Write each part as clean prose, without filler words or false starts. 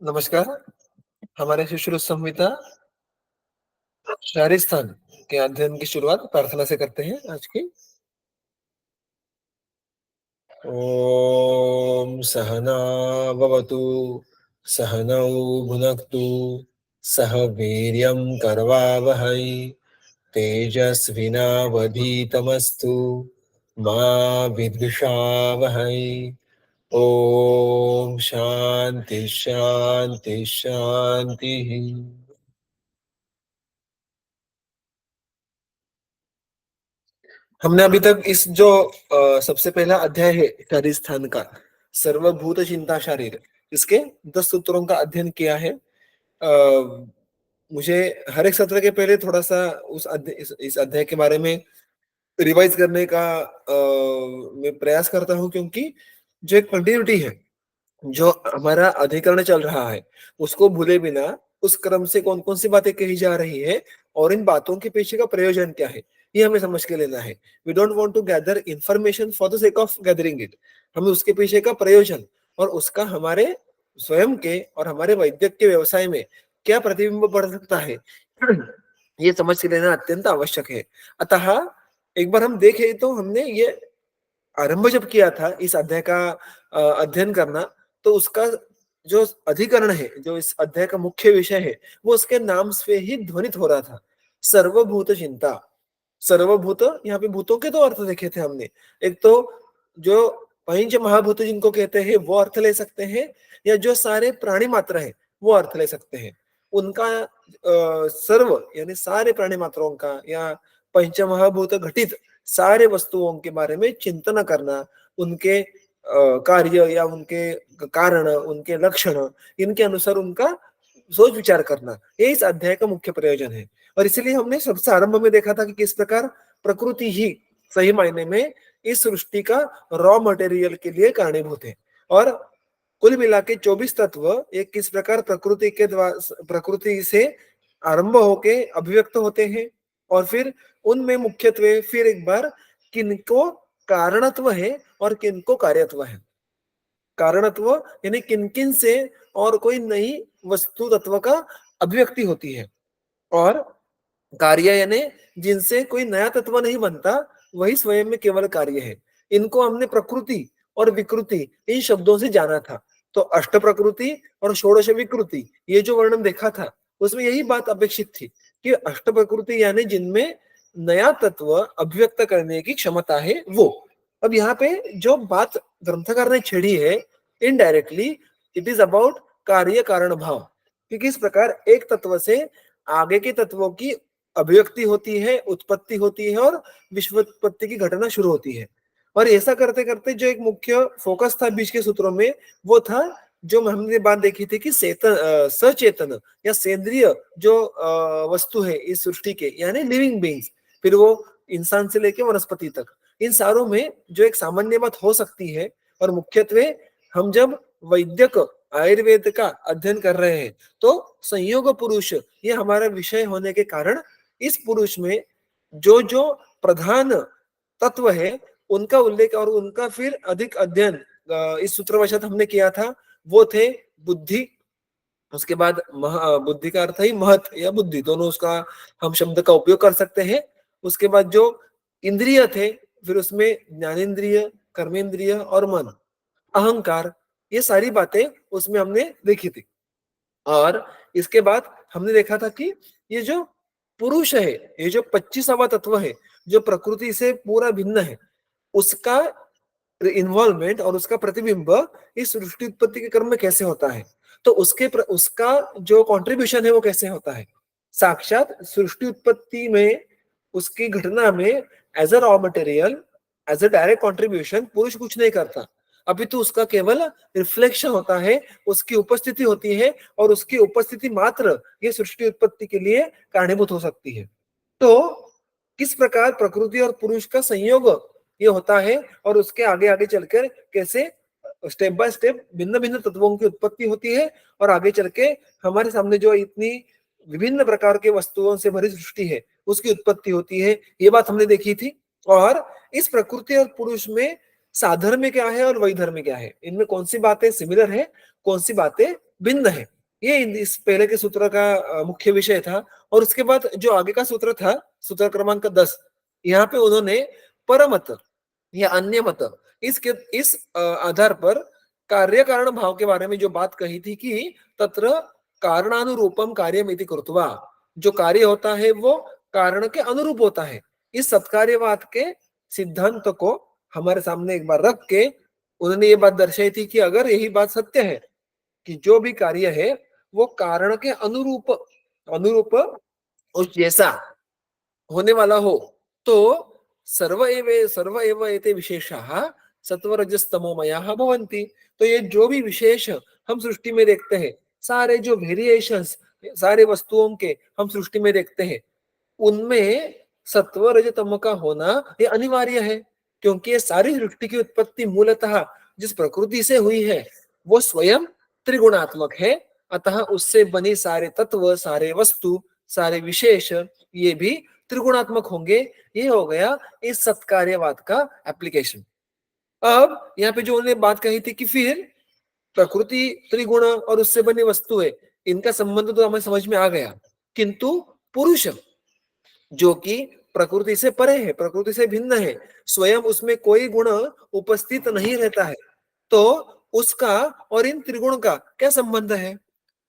नमस्कार। हमारे सुश्रुत संहिता शारीर स्थान के अध्ययन की शुरुआत प्रार्थना से करते हैं आज की। ओम सहना भवतु, सहनौ भुनक्तु, सह वीर्यं करवावहै, तेजस्विनावधीतमस्तु मा विद्विषावहै। ओम शांति शांति शांति। हमने अभी तक इस जो सबसे पहला अध्याय है शारीर स्थान का, सर्वभूत चिंता शारीर, इसके 10 सूत्रों का अध्ययन किया है। मुझे हर एक सत्र के पहले थोड़ा सा इस अध्याय के बारे में रिवाइज करने का मैं प्रयास करता हूँ, क्योंकि जो एक कंटिन्यूटी है, जो हमारा अधिकरण चल रहा है, उसको भूले बिना उस क्रम से कौन कौन सी बातें कही जा रही है और इन बातों के पीछे का प्रयोजन क्या है, ये हमें समझ के लेना है। We don't want to gather information for the sake of gathering it. हमें उसके पीछे का प्रयोजन और उसका हमारे स्वयं के और हमारे वैद्यक के व्यवसाय में क्या प्रतिबिंब पड़ सकता है, ये समझ के लेना अत्यंत आवश्यक है। अतः एक बार हम देखें तो हमने ये आरंभ जब किया था इस अध्याय का अध्ययन करना, तो उसका जो अधिकरण है, जो इस अध्याय का मुख्य विषय है, वो उसके नाम से ही ध्वनित हो रहा था, सर्वभूत चिंता। सर्वभूत, यहाँ पे भूतों के दो अर्थ देखे थे हमने। एक तो जो पंच महाभूत जिनको कहते हैं वो अर्थ ले सकते हैं, या जो सारे प्राणी मात्र है वो अर्थ ले सकते हैं। उनका सर्व यानी सारे प्राणी मात्रों का या पंच महाभूत घटित सारे वस्तुओं के बारे में चिंतन करना, उनके कार्य या उनके कारण, उनके लक्षण, इनके अनुसार उनका सोच विचार करना, ये इस अध्याय का मुख्य प्रयोजन है। और इसीलिए हमने सबसे आरंभ में देखा था कि किस प्रकार प्रकृति ही सही मायने में इस सृष्टि का रॉ मटेरियल के लिए कारणीभूत है, और कुल मिला के 24 तत्व एक किस प्रकार प्रकृति के द्वारा, प्रकृति से आरंभ होके अभिव्यक्त होते हैं, और फिर उनमें मुख्यत्वे फिर एक बार किनको कारणत्व है और किनको कार्यत्व है। कारणत्व यानी किन किन से और कोई नई वस्तु तत्व का अभिव्यक्ति होती है, और कार्य यानी जिनसे कोई नया तत्व नहीं बनता, वही स्वयं में केवल कार्य है। इनको हमने प्रकृति और विकृति इन शब्दों से जाना था। तो अष्ट प्रकृति और षोडश विकृति, ये जो वर्णन देखा था, उसमें यही बात अपेक्षित थी कि अष्ट प्रकृति यानी जिनमें नया तत्व अभिव्यक्त करने की क्षमता है वो। अब यहाँ पे जो बात ग्रंथकार ने छेड़ी है, इनडायरेक्टली इट इज अबाउट कार्य कारण भाव, कि किस प्रकार एक तत्व से आगे के तत्वों की अभिव्यक्ति होती है, उत्पत्ति होती है और विश्वोत्पत्ति की घटना शुरू होती है। और ऐसा करते करते जो एक मुख्य फोकस था बीच के सूत्रों में, वो था जो हमने बात देखी थी कि सचेतन या सेंद्रिय जो वस्तु है इस सृष्टि के, यानी लिविंग बीइंग्स, फिर वो इंसान से लेके वनस्पति तक, इन सारों में जो एक सामान्य बात हो सकती है। और मुख्यत्वे हम जब वैद्यक आयुर्वेद का अध्ययन कर रहे हैं, तो संयोग पुरुष ये हमारा विषय होने के कारण इस पुरुष में जो जो प्रधान तत्व है उनका उल्लेख और उनका फिर अधिक अध्ययन इस सूत्रवशात हमने किया था। वो थे बुद्धि, उसके बाद बुद्धि का अर्थ ही महत या बुद्धि, दोनों उसका हम शब्द का उपयोग कर सकते हैं। उसके बाद जो इंद्रिय थे, फिर उसमें ज्ञानेन्द्रिय, कर्मेंद्रिय और मन, अहंकार, ये सारी बातें उसमें हमने देखी थी। और इसके बाद हमने देखा था कि ये जो पुरुष है, ये जो 25वां तत्व है, जो प्रकृति से पूरा भिन्न है, उसका इन्वॉल्वमेंट और उसका प्रतिबिंब इस सृष्टि उत्पत्ति के क्रम में कैसे होता है, तो उसका जो कंट्रीब्यूशन है वो कैसे होता है। साक्षात सृष्टि उत्पत्ति में, उसकी घटना में as a raw material, as a direct contribution पुरुष कुछ नहीं करता, अभी तो उसका केवल रिफ्लेक्शन होता है, उसकी उपस्थिति होती है, और उसकी उपस्थिति मात्र ये सृष्टि उत्पत्ति के लिए कारणीभूत हो सकती है। तो किस प्रकार प्रकृति और पुरुष का संयोग ये होता है, और उसके आगे आगे चलकर कैसे स्टेप बाय स्टेप भिन्न भिन्न तत्वों की उत्पत्ति होती है, और आगे चल के हमारे सामने जो इतनी विभिन्न प्रकार के वस्तुओं से भरी सृष्टि है, उसकी उत्पत्ति होती है, ये बात हमने देखी थी। और इस प्रकृति और पुरुष में साधर्म्य क्या है और वैधर्म्य क्या है, इनमें कौन सी बातें सिमिलर है, कौन सी बातें भिन्न है, ये इस पहले के सूत्र का मुख्य विषय था। और उसके बाद जो आगे का सूत्र था, सूत्र क्रमांक 10, यहाँ पे उन्होंने परमत या अन्य मत, इसके इस आधार पर कार्य कारण भाव के बारे में जो बात कही थी कि तत्र कारणानुरूपम कार्यमिति कृत्वा, जो कार्य होता है वो कारण के अनुरूप होता है, इस सत्कार्यवाद के सिद्धांत को हमारे सामने एक बार रख के उन्होंने ये बात दर्शाई थी कि अगर यही बात सत्य है कि जो भी कार्य है वो कारण के अनुरूप अनुरूप उस जैसा होने वाला हो, तो सर्व एव एते विशेषाः सत्वरजस्तमोमयाः भवन्ति। तो ये जो भी विशेष हम सृष्टि में देखते हैं, सारे जो वेरिएशंस सारे वस्तुओं के हम सृष्टि में देखते हैं, उनमें सत्व रज तम का होना ये अनिवार्य है, क्योंकि ये सारी सृष्टि की उत्पत्ति मूलतः जिस प्रकृति से हुई है वो स्वयं त्रिगुणात्मक है। अतः उससे बने सारे तत्व, सारे वस्तु, सारे विशेष ये भी त्रिगुणात्मक होंगे। ये हो गया इस सत्कार्यवाद का एप्लीकेशन। अब यहाँ पे जो उन्होंने बात कही थी कि फिर प्रकृति त्रिगुण और उससे बनी वस्तु है, इनका संबंध तो हमें समझ में आ गया, किंतु पुरुष जो कि प्रकृति से परे है, प्रकृति से भिन्न है, स्वयं उसमें कोई गुण उपस्थित नहीं रहता है, तो उसका और इन त्रिगुण का क्या संबंध है।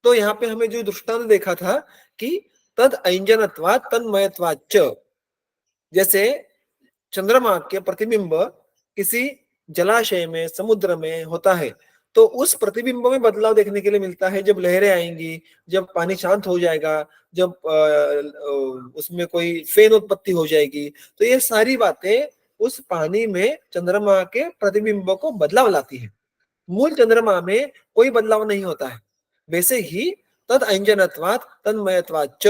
तो यहाँ पे हमें जो दृष्टांत देखा था कि तद अंजनत्वात् तन्मयत्वाच्च, जैसे चंद्रमा के प्रतिबिंब किसी जलाशय में, समुद्र में होता है, तो उस प्रतिबिंब में बदलाव देखने के लिए मिलता है जब लहरें आएंगी, जब पानी शांत हो जाएगा, जब उसमें कोई फेन उत्पत्ति हो जाएगी, तो ये सारी बातें उस पानी में चंद्रमा के प्रतिबिंब को बदलाव लाती है। मूल चंद्रमा में कोई बदलाव नहीं होता है। वैसे ही तद अंजनत्वात् तन्मयत्वाच्च,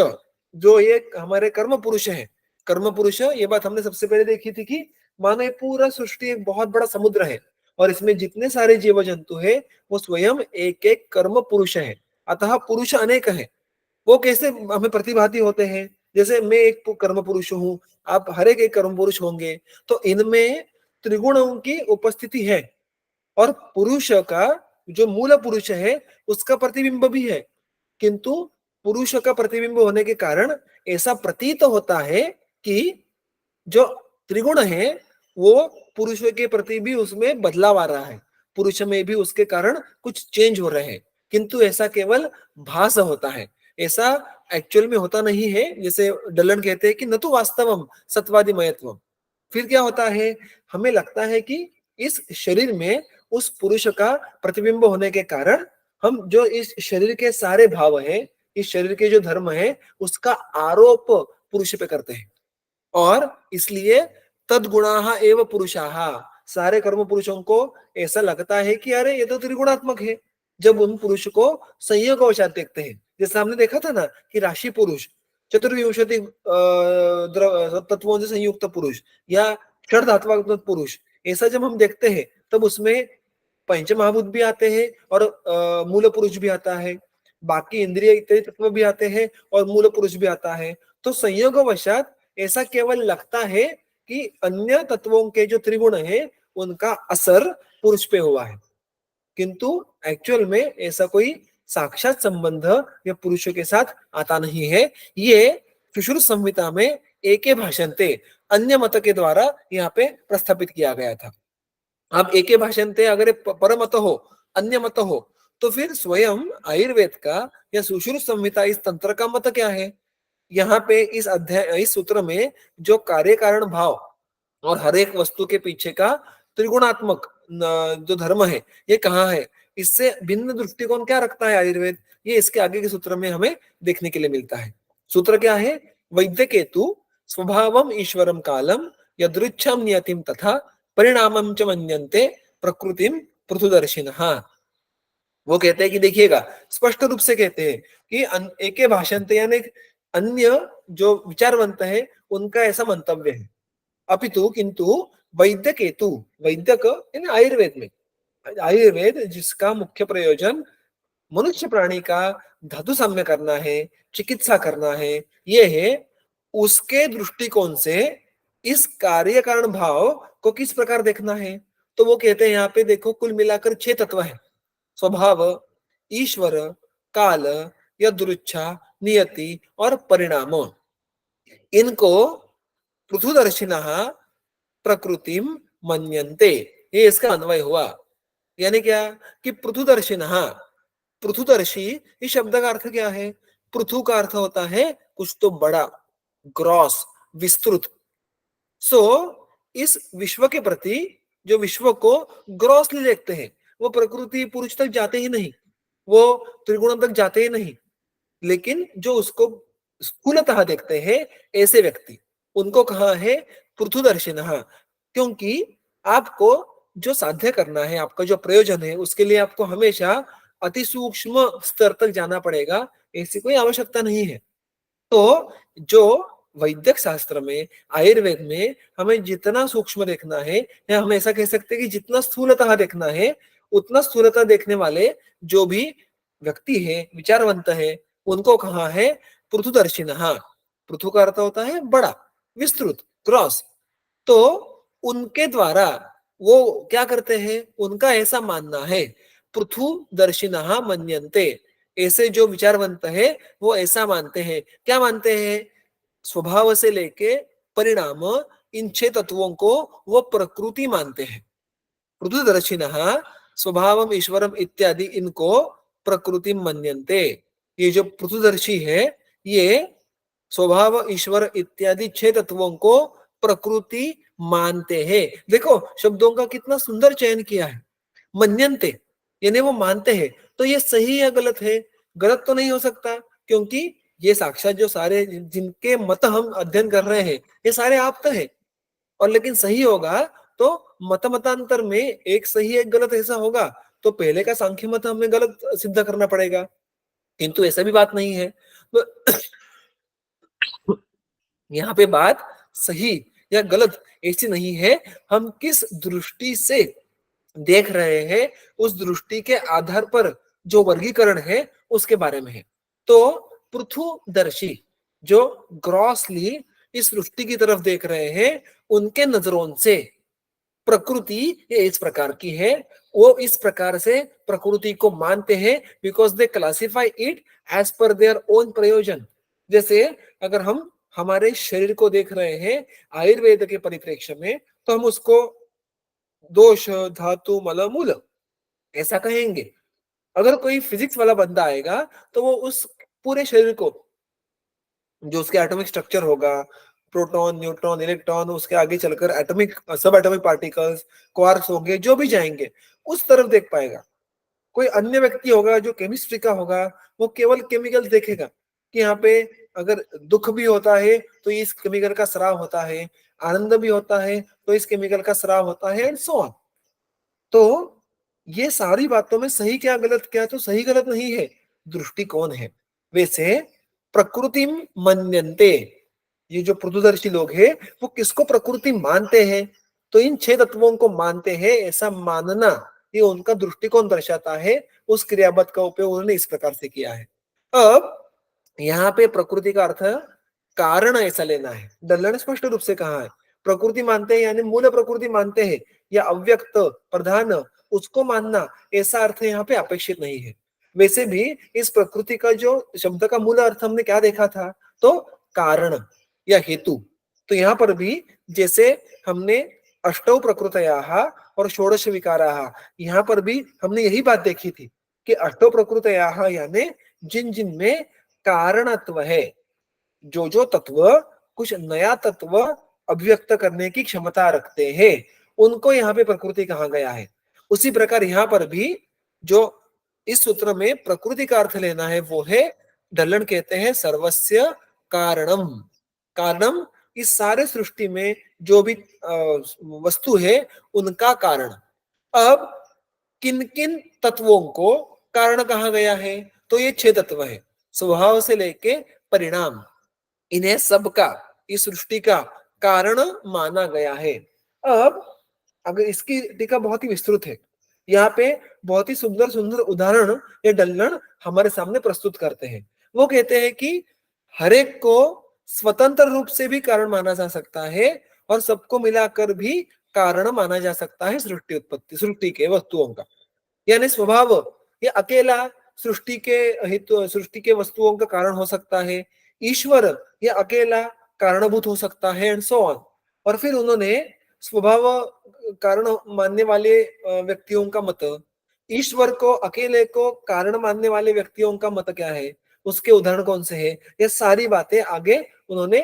जो ये हमारे कर्म पुरुष है, कर्म पुरुष, ये बात हमने सबसे पहले देखी थी कि मानो ये पूरा सृष्टि एक बहुत बड़ा समुद्र है और इसमें जितने सारे जीव जंतु है वो स्वयं एक एक कर्म पुरुष है। अतः पुरुष अनेक है। वो कैसे हमें प्रतिभाती होते हैं, जैसे मैं एक कर्म पुरुष हूँ, आप हर एक कर्म पुरुष होंगे, तो इनमें त्रिगुणों की उपस्थिति है और पुरुष का जो मूल पुरुष है उसका प्रतिबिंब भी है, किंतु पुरुष का प्रतिबिंब होने के कारण ऐसा प्रतीत होता है कि जो त्रिगुण है वो पुरुष के प्रति भी उसमें बदलाव आ रहा है, पुरुष में भी उसके कारण कुछ चेंज हो रहे हैं, किंतु ऐसा केवल भास होता है, ऐसा एक्चुअल में होता नहीं है। जैसे डलन कहते हैं कि न तो वास्तवम सत्वादिमयत्वम। फिर क्या होता है, हमें लगता है कि इस शरीर में उस पुरुष का प्रतिबिंब होने के कारण हम जो इस शरीर के सारे भाव हैं, इस शरीर के जो धर्म है, उसका आरोप पुरुष पे करते हैं, और इसलिए तदगुणाः एव पुरुषाः, सारे कर्म पुरुषों को ऐसा लगता है कि अरे ये तो त्रिगुणात्मक है, जब उन पुरुष को संयोगवशात देखते हैं। जैसे हमने देखा था ना कि राशि पुरुष, चतुर्विंशति तत्वों से संयुक्त पुरुष या षड धात्वात्मक पुरुष, ऐसा जब हम देखते हैं तब उसमें पंच महाभूत भी आते हैं और मूल पुरुष भी आता है, बाकी इंद्रिय इत्यादि तत्व भी आते हैं और मूल पुरुष भी आता है। तो संयोगवशात ऐसा केवल लगता है कि अन्य तत्वों के जो त्रिगुण है उनका असर पुरुष पे हुआ है, किंतु एक्चुअल में ऐसा कोई साक्षात संबंध या पुरुषों के साथ आता नहीं है। ये सुश्रुत संहिता में एके भाषन्ते अन्य मत के द्वारा यहाँ पे प्रस्थापित किया गया था। अब एके भाषन्ते अगर परमत हो, अन्य मत हो, तो फिर स्वयं आयुर्वेद का या सुश्रुत संहिता इस तंत्र का मत क्या है। यहाँ पे इस अध्याय, इस सूत्र में जो कार्य कारण भाव और हर एक वस्तु के पीछे का त्रिगुणात्मक जो धर्म है ये कहाँ है, इससे भिन्न दृष्टिकोण क्या रखता है आयुर्वेद, ये इसके आगे के सूत्र में हमें देखने के लिए मिलता है। सूत्र क्या है, वैद्य केतु स्वभावम ईश्वरम कालम यदृच्छाम नियतिम तथा परिणामम च मन्यन्ते प्रकृतिम पृथुदर्शिनः। वो कहते हैं कि देखिएगा, स्पष्ट रूप से कहते हैं कि एके भाषन्ते यानी अन्य जो विचारवंत है उनका ऐसा मंतव्य है, अपितु किंतु वैद्य केतु, वैद्यक यानी आयुर्वेद में, आयुर्वेद जिसका मुख्य प्रयोजन मनुष्य प्राणी का धातु साम्य करना है, चिकित्सा करना है, ये है उसके दृष्टिकोण से इस कार्य कारण भाव को किस प्रकार देखना है। तो वो कहते हैं यहाँ पे देखो कुल मिलाकर 6 तत्व है। स्वभाव, ईश्वर, काल, यदृच्छा, नियति और परिणाम। इनको पृथुदर्शिनः प्रकृतिम मन्यन्ते, ये इसका अन्वय हुआ। यानी क्या कि पृथुदर्शिनः, पृथुदर्शी इस शब्द का अर्थ क्या है? पृथु का अर्थ होता है कुछ तो बड़ा, ग्रॉस, विस्तृत। सो इस विश्व के प्रति, जो विश्व को ग्रॉसली देखते हैं, वो प्रकृति पुरुष तक जाते ही नहीं, वो त्रिगुण तक जाते ही नहीं, लेकिन जो उसको स्थूलतः देखते हैं, ऐसे व्यक्ति, उनको कहा है पृथुदर्शिनः। क्योंकि आपको जो साध्य करना है, आपका जो प्रयोजन है, उसके लिए आपको हमेशा अति सूक्ष्म स्तर तक जाना पड़ेगा, ऐसी कोई आवश्यकता नहीं है। तो जो वैद्यक शास्त्र में, आयुर्वेद में हमें जितना सूक्ष्म देखना है, या हम ऐसा कह सकते हैं कि जितना स्थूलतः देखना है, उतना स्थूलतः देखने वाले जो भी व्यक्ति है, विचारवंत है, उनको कहा है पृथुदर्शिनः। पृथु का अर्थ होता है बड़ा, विस्तृत, क्रॉस। तो उनके द्वारा वो क्या करते हैं, उनका ऐसा मानना है, पृथुदर्शिनः मन्यन्ते, ऐसे जो विचारवंत है वो ऐसा मानते हैं। क्या मानते हैं? स्वभाव से लेके परिणाम, इन 6 तत्वों को वो प्रकृति मानते हैं। पृथुदर्शिनः स्वभावम ईश्वरम इत्यादि इनको प्रकृति मन्यन्ते। ये जो पृथुदर्शी है, ये स्वभाव, ईश्वर इत्यादि 6 तत्वों को प्रकृति मानते हैं। देखो शब्दों का कितना सुंदर चयन किया है। मन्यन्ते यानी वो मानते हैं। तो ये सही या गलत है? गलत तो नहीं हो सकता, क्योंकि ये साक्षात जो सारे जिनके मत हम अध्ययन कर रहे हैं, ये सारे आप तो है। और लेकिन सही होगा तो मत मतांतर में एक सही एक गलत ऐसा होगा, तो पहले का सांख्य मत हमें गलत सिद्ध करना पड़ेगा, किंतु ऐसा भी बात नहीं है। तो यहाँ पे बात सही या गलत ऐसी नहीं है, हम किस दृष्टि से देख रहे हैं, उस दृष्टि के आधार पर जो वर्गीकरण है उसके बारे में है। तो पृथुदर्शी जो ग्रॉसली इस सृष्टि की तरफ देख रहे हैं, उनके नजरों से प्रकृति ये इस प्रकार की है, वो इस प्रकार से प्रकृति को मानते हैं, because they classify it as per their own प्रयोजन। जैसे अगर हम हमारे शरीर को देख रहे हैं आयुर्वेद के परिप्रेक्ष्य में, तो हम उसको दोष, धातु, मल, मूल ऐसा कहेंगे। अगर कोई फिजिक्स वाला बंदा आएगा तो वो उस पूरे शरीर को, जो उसके एटॉमिक स्ट्रक्चर होगा, प्रोटॉन, न्यूट्रॉन, इलेक्ट्रॉन, उसके आगे चलकर एटॉमिक, सब एटॉमिक पार्टिकल्स, क्वार्क्स होंगे, जो भी जाएंगे उस तरफ देख पाएगा। कोई अन्य व्यक्ति होगा जो केमिस्ट्री का होगा, वो केवल केमिकल देखेगा कि यहाँ पे अगर दुख भी होता है तो इस केमिकल का स्राव होता है, आनंद भी होता है तो इस केमिकल का स्राव होता है, एंड सो ऑन। तो ये सारी बातों में सही क्या गलत क्या, तो सही गलत नहीं है, दृष्टिकोण है। वैसे प्रकृतिम मन्यन्ते, ये जो पृथुदर्शी लोग हैं वो किसको प्रकृति मानते हैं? तो इन 6 तत्वों को मानते हैं, ऐसा मानना ये उनका दृष्टिकोण दर्शाता है। उस क्रियापद का उपयोग उन्होंने इस प्रकार से किया है। अब यहाँ पे प्रकृति का अर्थ कारण ऐसा लेना है। डल्ला ने स्पष्ट रूप से कहा है प्रकृति मानते हैं यानी मूल प्रकृति मानते हैं, या अव्यक्त प्रधान उसको मानना, ऐसा अर्थ यहाँ पे अपेक्षित नहीं है। वैसे भी इस प्रकृति का जो शब्द का मूल अर्थ हमने क्या देखा था, तो कारण या हेतु। तो यहाँ पर भी जैसे हमने अष्टौ प्रकृतयाः और षोडश विकाराः, यहाँ पर भी हमने यही बात देखी थी कि अष्टौ प्रकृतयाः यानी जिन जिन में कारणत्व है, जो जो तत्व कुछ नया तत्व अभिव्यक्त करने की क्षमता रखते हैं, उनको यहाँ पे प्रकृति कहा गया है। उसी प्रकार यहाँ पर भी जो इस सूत्र में प्रकृति का अर्थ लेना है वो है, ढल्लन कहते हैं सर्वस्य कारणम। कारणम इस सारे सृष्टि में जो भी वस्तु है उनका कारण। अब किन किन तत्वों को कारण कहा गया है, तो ये 6 तत्व है, स्वभाव से लेके परिणाम, इन्हें सबका, इस सृष्टि का कारण माना गया है। अब अगर इसकी टीका बहुत ही विस्तृत है, यहाँ पे बहुत ही सुंदर सुंदर उदाहरण ये डल्लन हमारे सामने प्रस्तुत करते हैं। वो कहते हैं कि हर एक को स्वतंत्र रूप से भी कारण माना जा सकता है और सबको मिलाकर भी कारण माना जा सकता है सृष्टि के वस्तुओं का। यानी स्वभाव ये अकेला सृष्टि के वस्तुओं का कारण हो सकता है, ईश्वर ये अकेला कारणभूत हो सकता है, एंड सो ऑन। और फिर उन्होंने स्वभाव कारण मानने वाले व्यक्तियों का मत, ईश्वर को अकेले को कारण मानने वाले व्यक्तियों का मत क्या है, उसके उदाहरण कौन से है, ये सारी बातें आगे उन्होंने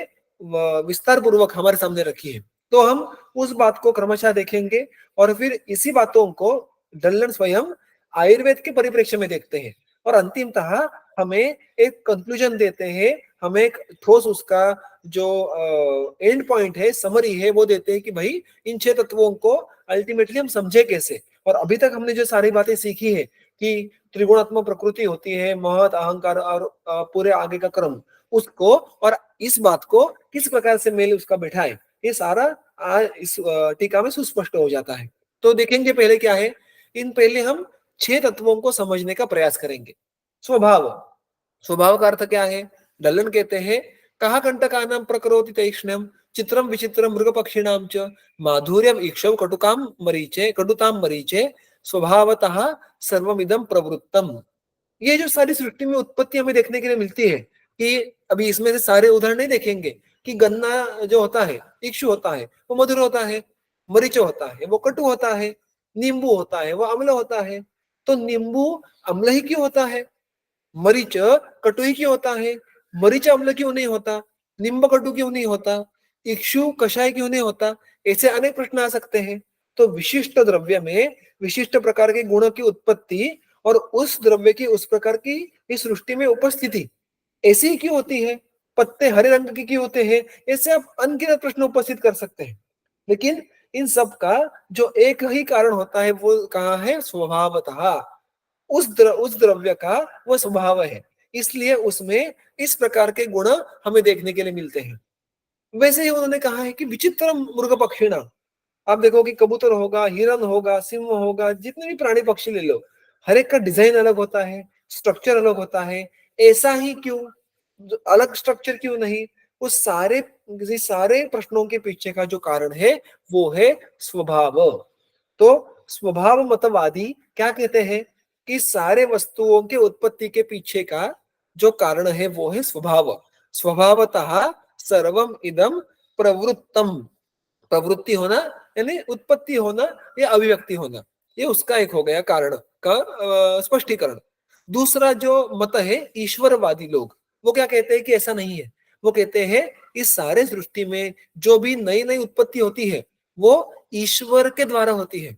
विस्तार पूर्वक हमारे सामने रखी है। तो हम उस बात को क्रमशः देखेंगे और फिर इसी बातों को डल्लन स्वयं आयुर्वेद के परिप्रेक्ष्य में देखते हैं और अंतिमतः हमें एक कंक्लूजन देते हैं, हमें एक ठोस उसका जो एंड पॉइंट है, समरी है, वो देते हैं कि भाई इन 6 तत्वों को अल्टीमेटली हम समझे कैसे। और अभी तक हमने जो सारी बातें सीखी है कि त्रिगुणात्मक प्रकृति होती है, महत, अहंकार और पूरे आगे का क्रम, उसको और इस बात को किस प्रकार से मेल उसका बैठाए, ये सारा इस टीका में सुस्पष्ट हो जाता है। तो देखेंगे पहले क्या है, पहले हम 6 तत्वों को समझने का प्रयास करेंगे। स्वभाव, स्वभाव का अर्थ क्या है? डल्लन कहते हैं कहा कंटकानां प्रकरोति तैक्ष्ण्यम चित्रम विचित्रम मृग पक्षिणाम च माधुर्यम इक्षव कटुताम मरीचे स्वभावतः सर्वमिदं प्रवृत्तम। ये जो सारी सृष्टि में उत्पत्ति हमें देखने के लिए मिलती है कि अभी इसमें से सारे उदाहरण नहीं देखेंगे कि गन्ना जो होता है, इक्षु होता है, वो मधुर होता है, मरीच होता है वो कटु होता है, नींबू होता है वो अम्ल होता है। तो नींबू अम्ल ही क्यों होता है, मरीच कटु ही क्यों होता है, मरीच अम्ल क्यों नहीं होता, नींब कटु क्यों नहीं होता, इक्षु कषाय क्यों नहीं होता? ऐसे अनेक प्रश्न आ सकते हैं। तो विशिष्ट द्रव्य में विशिष्ट प्रकार के गुणों की उत्पत्ति और उस द्रव्य की उस प्रकार की इस सृष्टि में उपस्थिति ऐसी ही क्यों होती है, पत्ते हरे रंग के क्यों होते हैं, ऐसे आप अनगिनत प्रश्न उपस्थित कर सकते हैं। लेकिन इन सब का जो एक ही कारण होता है वो कहाँ है? स्वभावतः उस द्रव्य का वो स्वभाव है, इसलिए उसमें इस प्रकार के गुण हमें देखने के लिए मिलते हैं। वैसे ही उन्होंने कहा है कि विचित्र मृग पक्षिणा, आप देखो कि कबूतर होगा, हिरन होगा, सिंह होगा, जितने भी प्राणी पक्षी ले लो, हर एक का डिजाइन अलग होता है, स्ट्रक्चर अलग होता है। ऐसा ही क्यों, अलग स्ट्रक्चर क्यों नहीं? उस सारे प्रश्नों के पीछे का जो कारण है वो है स्वभाव। तो स्वभाव मतवादी क्या कहते हैं कि सारे वस्तुओं के उत्पत्ति के पीछे का जो कारण है वो है स्वभाव। स्वभावतः सर्वम इदम प्रवृत्तम, प्रवृत्ति होना यानी उत्पत्ति होना या अभिव्यक्ति होना, ये उसका एक हो गया कारण का स्पष्टीकरण। दूसरा जो मत है ईश्वरवादी लोग, वो क्या कहते हैं कि ऐसा नहीं है। वो कहते हैं इस सारे सृष्टि में जो भी नई नई उत्पत्ति होती है वो ईश्वर के द्वारा होती है।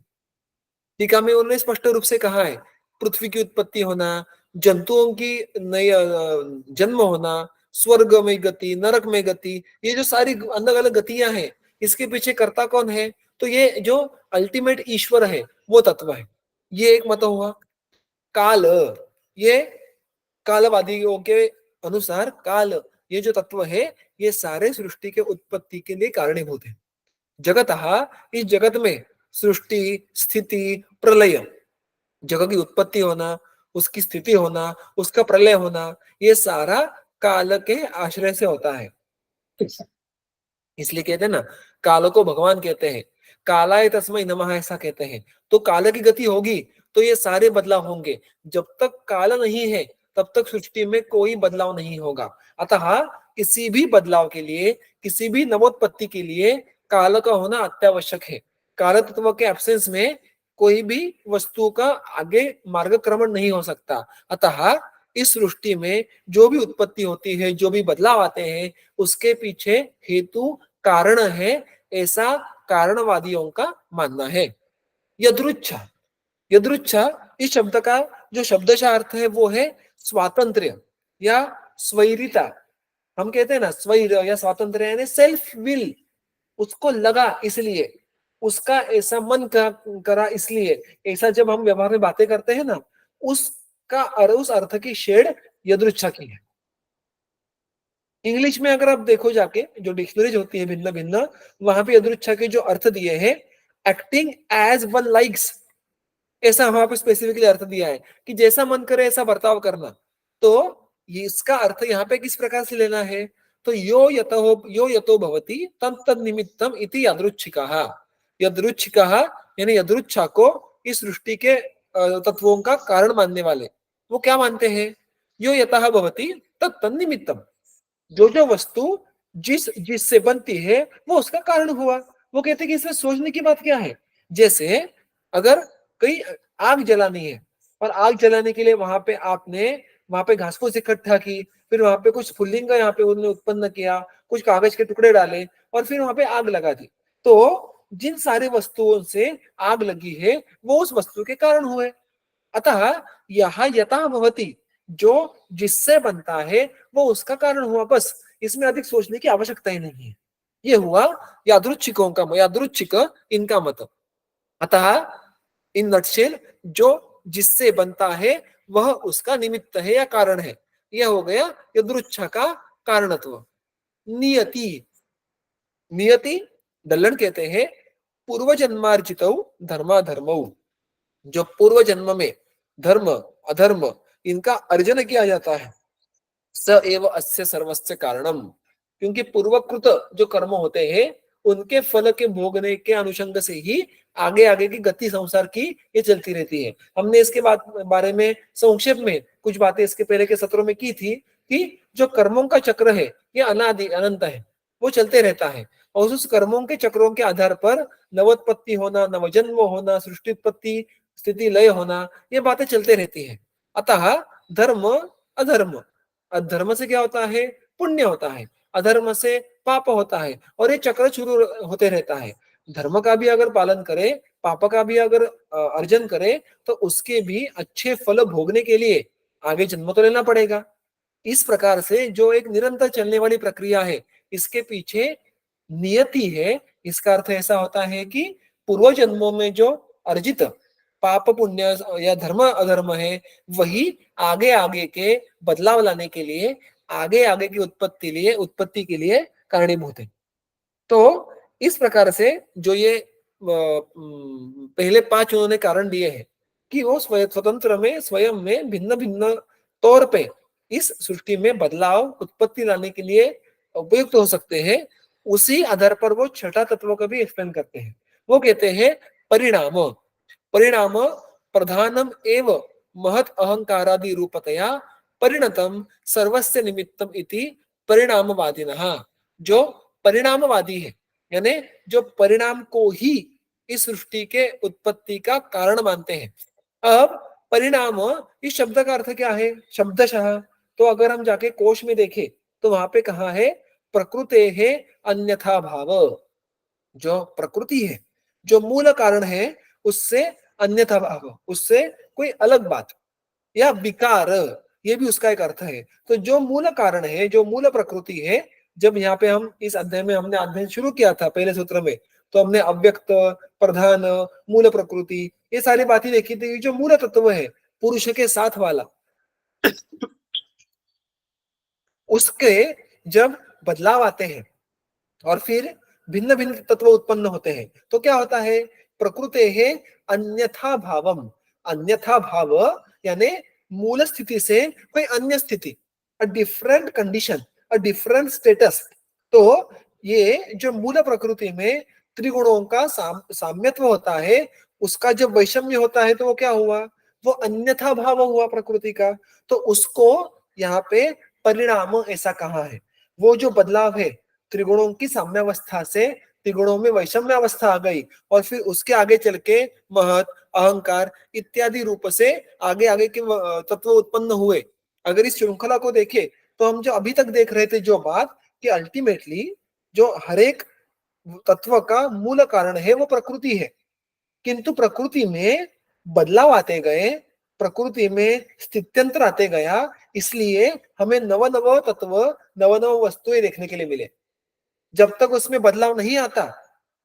टीका में उन्होंने स्पष्ट रूप से कहा है पृथ्वी की उत्पत्ति होना, जंतुओं की नई जन्म होना, स्वर्ग में गति, नरक में गति, ये जो सारी अलग अलग गतियां हैं, इसके पीछे कर्ता कौन है? तो ये जो अल्टीमेट ईश्वर है वो तत्व है। ये एक मत हुआ। काल, ये कालवादियों के अनुसार काल ये जो तत्व है ये सारे सृष्टि के उत्पत्ति के लिए कारणीभूत है। जगतः, इस जगत में सृष्टि स्थिति प्रलय, जगत की उत्पत्ति होना, उसकी स्थिति होना, उसका प्रलय होना, ये सारा काल के आश्रय से होता है। इसलिए कहते हैं ना, काल को भगवान कहते हैं, कालाय तस्मै नमः ऐसा कहते हैं। तो काल की गति होगी तो ये सारे बदलाव होंगे। जब तक काल नहीं है तब तक सृष्टि में कोई बदलाव नहीं होगा। अतः किसी भी बदलाव के लिए, किसी भी नवोत्पत्ति के लिए काल का होना अत्यावश्यक है। काल तत्व के एब्सेंस में कोई भी वस्तु का आगे मार्गक्रमण नहीं हो सकता। अतः इस सृष्टि में जो भी उत्पत्ति होती है, जो भी बदलाव आते हैं, उसके पीछे हेतु कारण है, ऐसा कारणवादियों का मानना है। यदृच्छा, यदृच्छा इस शब्द का जो शब्दशः अर्थ है वो है स्वातंत्र्य या स्वैरिता। हम कहते हैं ना स्वैर या स्वातंत्र्य यानी सेल्फ विल, उसको लगा इसलिए, उसका ऐसा मन करा इसलिए, ऐसा जब हम व्यवहार में बातें करते हैं ना, उस अर्थ की शेड यदृच्छा की है। इंग्लिश में अगर आप देखो जाके जो डिक्शनरीज होती है भिन्न भिन्न, वहां पे यदृच्छा के जो अर्थ दिए हैं, एक्टिंग एज वन लाइक्स, ऐसा वहां पर स्पेसिफिकली अर्थ दिया है कि जैसा मन करे ऐसा बर्ताव करना। तो ये इसका अर्थ यहाँ पे किस प्रकार से लेना है? तो यो यतो भवति तम तद निमित्तम इति यादृच्छिकः। यदृच्छिकः यानी यदृच्छा को इस सृष्टि के तत्वों का कारण मानने वाले वो क्या मानते हैं? यो यतः भवति तत् तद निमित्तम, जो जो वस्तु जिससे बनती है वो उसका कारण हुआ। वो कहते हैं कि इसमें सोचने की बात क्या है? जैसे अगर कहीं आग जलानी है और आग जलाने के लिए वहां पे घास फूस इकट्ठा की, फिर वहां पे कुछ स्फुलिंग यहाँ पे उन्होंने उत्पन्न किया, कुछ कागज के टुकड़े डाले और फिर वहां पे आग लगा दी। तो जिन सारी वस्तुओं से आग लगी है वो उस वस्तु के कारण हुए। अतः यह यथा भवति, जो जिससे बनता है वो उसका कारण हुआ, बस इसमें अधिक सोचने की आवश्यकता ही नहीं है। ये हुआ यादृच्छिक इनका मत। अतः इन नटशेल जो जिससे बनता है वह उसका निमित्त है या कारण है। यह हो गया यदृच्छा का कारणत्व। नियति, नियति दल्लन कहते हैं पूर्व जन्मार्जित धर्माधर्म, जो पूर्व जन्म में धर्म अधर्म इनका अर्जन किया जाता है, स एव अस्य सर्वस्य कारणम, क्योंकि पूर्वकृत जो कर्म होते हैं उनके फल के भोगने के अनुषंग से ही आगे आगे की गति संसार की ये चलती रहती है। हमने इसके बारे में संक्षेप में कुछ बातें इसके पहले के सत्रों में की थी कि जो कर्मों का चक्र है ये अनादि अनंत है, वो चलते रहता है और उस कर्मों के चक्रों के आधार पर नवोत्पत्ति होना, नवजन्म होना, सृष्टि उत्पत्ति स्थिति लय होना, ये बातें चलते रहती है। अतः धर्म अधर्म, अधर्म से क्या होता है? पुण्य होता है, अधर्म से पाप होता है और ये चक्र शुरू होते रहता है। धर्म का भी अगर पालन करे, पाप का भी अगर अर्जन करे तो उसके भी अच्छे फल भोगने के लिए आगे जन्म तो लेना पड़ेगा। इस प्रकार से जो एक निरंतर चलने वाली प्रक्रिया है, इसके पीछे नियति है। इसका अर्थ ऐसा होता है कि पूर्व जन्मों में जो अर्जित पाप पुण्य या धर्म अधर्म है वही आगे आगे के बदलाव लाने के लिए, आगे आगे की उत्पत्ति के लिए कारणीभूत है। तो इस प्रकार से जो ये पहले 5 उन्होंने कारण दिए हैं कि वो स्वतंत्र में स्वयं में भिन्न भिन्न तौर पे इस सृष्टि में बदलाव उत्पत्ति लाने के लिए उपयुक्त हो सकते हैं, उसी आधार पर वो छठा तत्व का भी एक्सप्लेन करते हैं। वो कहते हैं परिणाम, परिणाम प्रधानम एव महत अहंकारादि रूपतया परिणतम सर्वस्य निमित्तम इति परिणामवादिनः। जो परिणामवादी है यानी जो परिणाम को ही इस सृष्टि के उत्पत्ति का कारण मानते हैं। अब परिणाम इस शब्द का अर्थ क्या है शब्दशः? तो अगर हम जाके कोश में देखें तो वहां पे कहा है प्रकृते है अन्यथा भाव, जो प्रकृति है, जो मूल कारण है, उससे अन्यथा भाव, उससे कोई अलग बात या विकार, ये भी उसका एक अर्थ है। तो जो मूल कारण है, जो मूल प्रकृति है, जब यहाँ पे हम इस अध्याय में हमने अध्ययन शुरू किया था पहले सूत्र में, तो हमने अव्यक्त, प्रधान, मूल प्रकृति, ये सारी बातें देखी थी। जो मूल तत्व है पुरुष के साथ वाला, उसके जब बदलाव आते हैं और फिर भिन्न भिन्न तत्व उत्पन्न होते हैं तो क्या होता है? प्रकृते है अन्यथा भावम, अन्यथा भाव यानी मूल स्थिति से कोई अन्य स्थिति, a different condition, a different status. तो ये जो मूल प्रकृति में त्रिगुणों का साम्यत्व होता है, उसका जब वैषम्य होता है तो वो क्या हुआ? वो अन्यथा भाव हुआ प्रकृति का। तो उसको यहाँ पे परिणाम ऐसा कहा है। वो जो बदलाव है त्रिगुणों की साम्यावस्था से त्रिगुणों में वैषम्य अवस्था आ गई और फिर उसके आगे चल के महत, अहंकार इत्यादि रूप से आगे आगे के तत्व उत्पन्न हुए। अगर इस श्रृंखला को देखें तो हम जो अभी तक देख रहे थे जो बात कि अल्टीमेटली जो हर एक तत्व का मूल कारण है वो प्रकृति है, किंतु प्रकृति में बदलाव आते गए, प्रकृति में स्थित्यंतर आते गया, इसलिए हमें नव नव तत्व, नव नव वस्तुएं देखने के लिए मिले। जब तक उसमें बदलाव नहीं आता,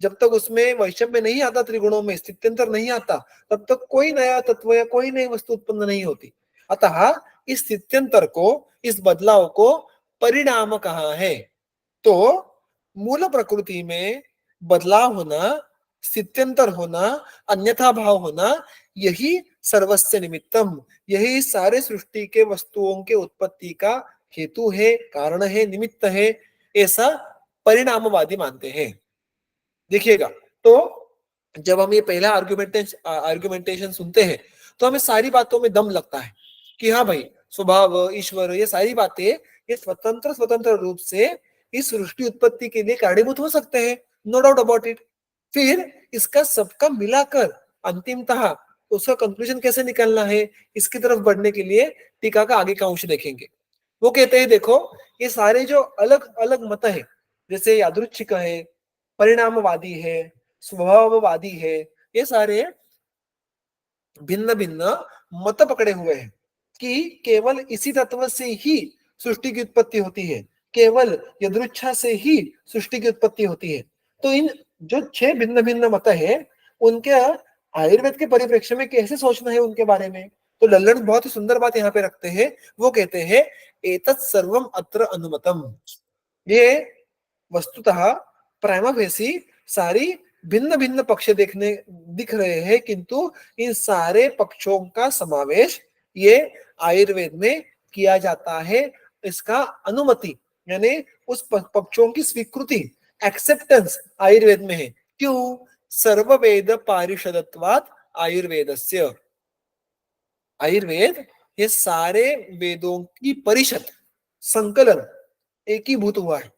जब तक उसमें वैषम्य नहीं आता, त्रिगुणों में स्थित्यंतर नहीं आता, तब तक कोई नया तत्व या कोई नई वस्तु उत्पन्न नहीं होती। अतः इस स्थित्यंतर को, इस बदलाव को परिणाम कहा है। तो मूल प्रकृति में बदलाव होना, स्थित्यंतर होना, अन्यथा भाव होना, यही सर्वस्य निमित्तम, यही सारे सृष्टि के वस्तुओं के उत्पत्ति का हेतु है, कारण है, निमित्त है, ऐसा परिणामवादी मानते हैं। देखिएगा, तो जब हम ये पहला आर्गुमेंटेशन सुनते हैं तो हमें सारी बातों में दम लगता है कि हाँ भाई, स्वभाव, ईश्वर, ये सारी बातें ये स्वतंत्र स्वतंत्र रूप से इस सृष्टि उत्पत्ति के लिए कारणीभूत हो सकते हैं, नो डाउट अबाउट इट। फिर इसका सबका मिलाकर अंतिमतः उसका कंक्लूजन कैसे निकलना है, इसकी तरफ बढ़ने के लिए टीका का आगे का अंश देखेंगे। वो कहते हैं देखो, ये सारे जो अलग अलग मत है, जैसे यादृच्छिक है, परिणामवादी है, स्वभाववादी है, ये सारे भिन्न भिन्न मत पकड़े हुए हैं कि केवल इसी तत्व से ही सृष्टि की उत्पत्ति होती है, केवल यदृच्छा से ही सृष्टि की उत्पत्ति होती है। तो इन जो 6 भिन्न भिन्न मत है, उनके आयुर्वेद के परिप्रेक्ष्य में कैसे सोचना है उनके बारे में, तो लल्लन बहुत ही सुंदर बात यहाँ पे रखते हैं। वो कहते हैं एतत् सर्वम अत्र अनुमतम, ये वस्तुतः प्राइमा फेसी सारी भिन्न भिन्न पक्ष देखने दिख रहे हैं, किंतु इन सारे पक्षों का समावेश ये आयुर्वेद में किया जाता है, इसका अनुमति यानी उस पक्षों की स्वीकृति, एक्सेप्टेंस आयुर्वेद में है। क्यों? सर्ववेद पारिषदत्वात् आयुर्वेदस्य, आयुर्वेद ये सारे वेदों की परिषद, संकलन एकीभूत हुआ है।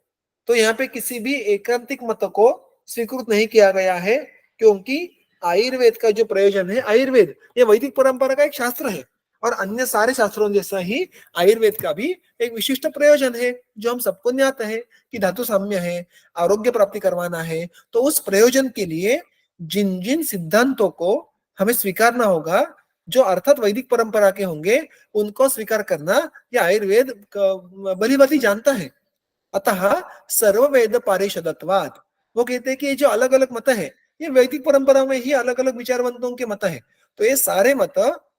तो यहाँ पे किसी भी एकांतिक मत को स्वीकृत नहीं किया गया है, क्योंकि आयुर्वेद का जो प्रयोजन है, आयुर्वेद ये वैदिक परंपरा का एक शास्त्र है और अन्य सारे शास्त्रों जैसा ही आयुर्वेद का भी एक विशिष्ट प्रयोजन है जो हम सबको ज्ञात है कि धातु साम्य है, आरोग्य प्राप्ति करवाना है। तो उस प्रयोजन के लिए जिन जिन सिद्धांतों को हमें स्वीकारना होगा, जो अर्थात वैदिक परंपरा के होंगे, उनको स्वीकार करना ये आयुर्वेद भली भांति जानता है। अतः सर्ववेद पारिषदत्वात्, वो कहते हैं कि ये जो अलग अलग मत है ये वैदिक परंपरा में ही अलग अलग विचारवंतों के मत है, तो ये सारे मत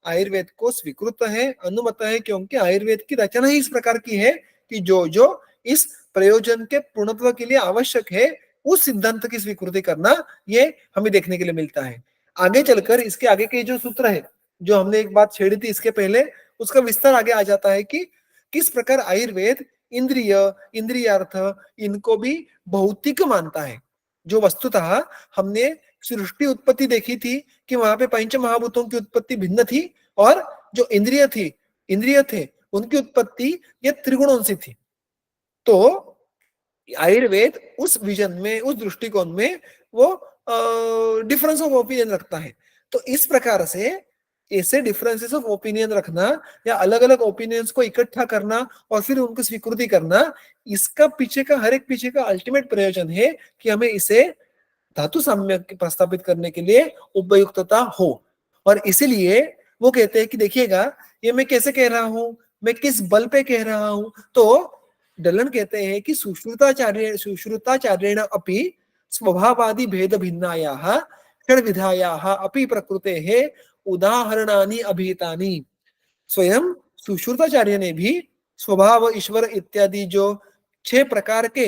आयुर्वेद को स्वीकृत है, अनुमत है, क्योंकि आयुर्वेद की रचना ही इस प्रकार की है कि जो जो इस प्रयोजन के पूर्णत्व के लिए आवश्यक है, उस सिद्धांत की स्वीकृति करना ये हमें देखने के लिए मिलता है। आगे चलकर इसके आगे के जो सूत्र है, जो हमने एक बात छेड़ी थी इसके पहले, उसका विस्तार आगे आ जाता है कि किस प्रकार आयुर्वेद इंद्रिय, इंद्रियार्थ, इनको भी भौतिक मानता है। जो वस्तुतः हमने सृष्टि उत्पत्ति देखी थी कि वहां पे पंच महाभूतों की उत्पत्ति भिन्न थी, और जो इंद्रिय थी, इंद्रिय थे, उनकी उत्पत्ति ये त्रिगुणों से थी। तो आयुर्वेद उस विजन में, उस दृष्टिकोण में वो डिफरेंस ऑफ ओपिनियन रखता है। तो इस प्रकार से ऐसे डिफरेंसेस ऑफ ओपिनियन रखना या अलग अलग ओपिनियंस को इकट्ठा करना और फिर उनको स्वीकृति करना, इसका पीछे का हर एक पीछे का अल्टीमेट प्रयोजन है कि हमें इसे धातु साम्य प्रस्तापित करने के लिए उपयुक्तता हो। और इसीलिए वो कहते हैं कि देखिएगा, ये मैं कैसे कह रहा हूं, मैं किस बल पे कह रहा हूं। तो डलन कहते हैं कि सुश्रुताचार्येण अपि स्वभावादि भेद भिन्नायाः षड्विधायाः अपि प्रकृतेः उदाहरणानि अभिहितानि। स्वयं सुश्रुताचार्य ने भी स्वभाव, ईश्वर इत्यादि जो 6 प्रकार के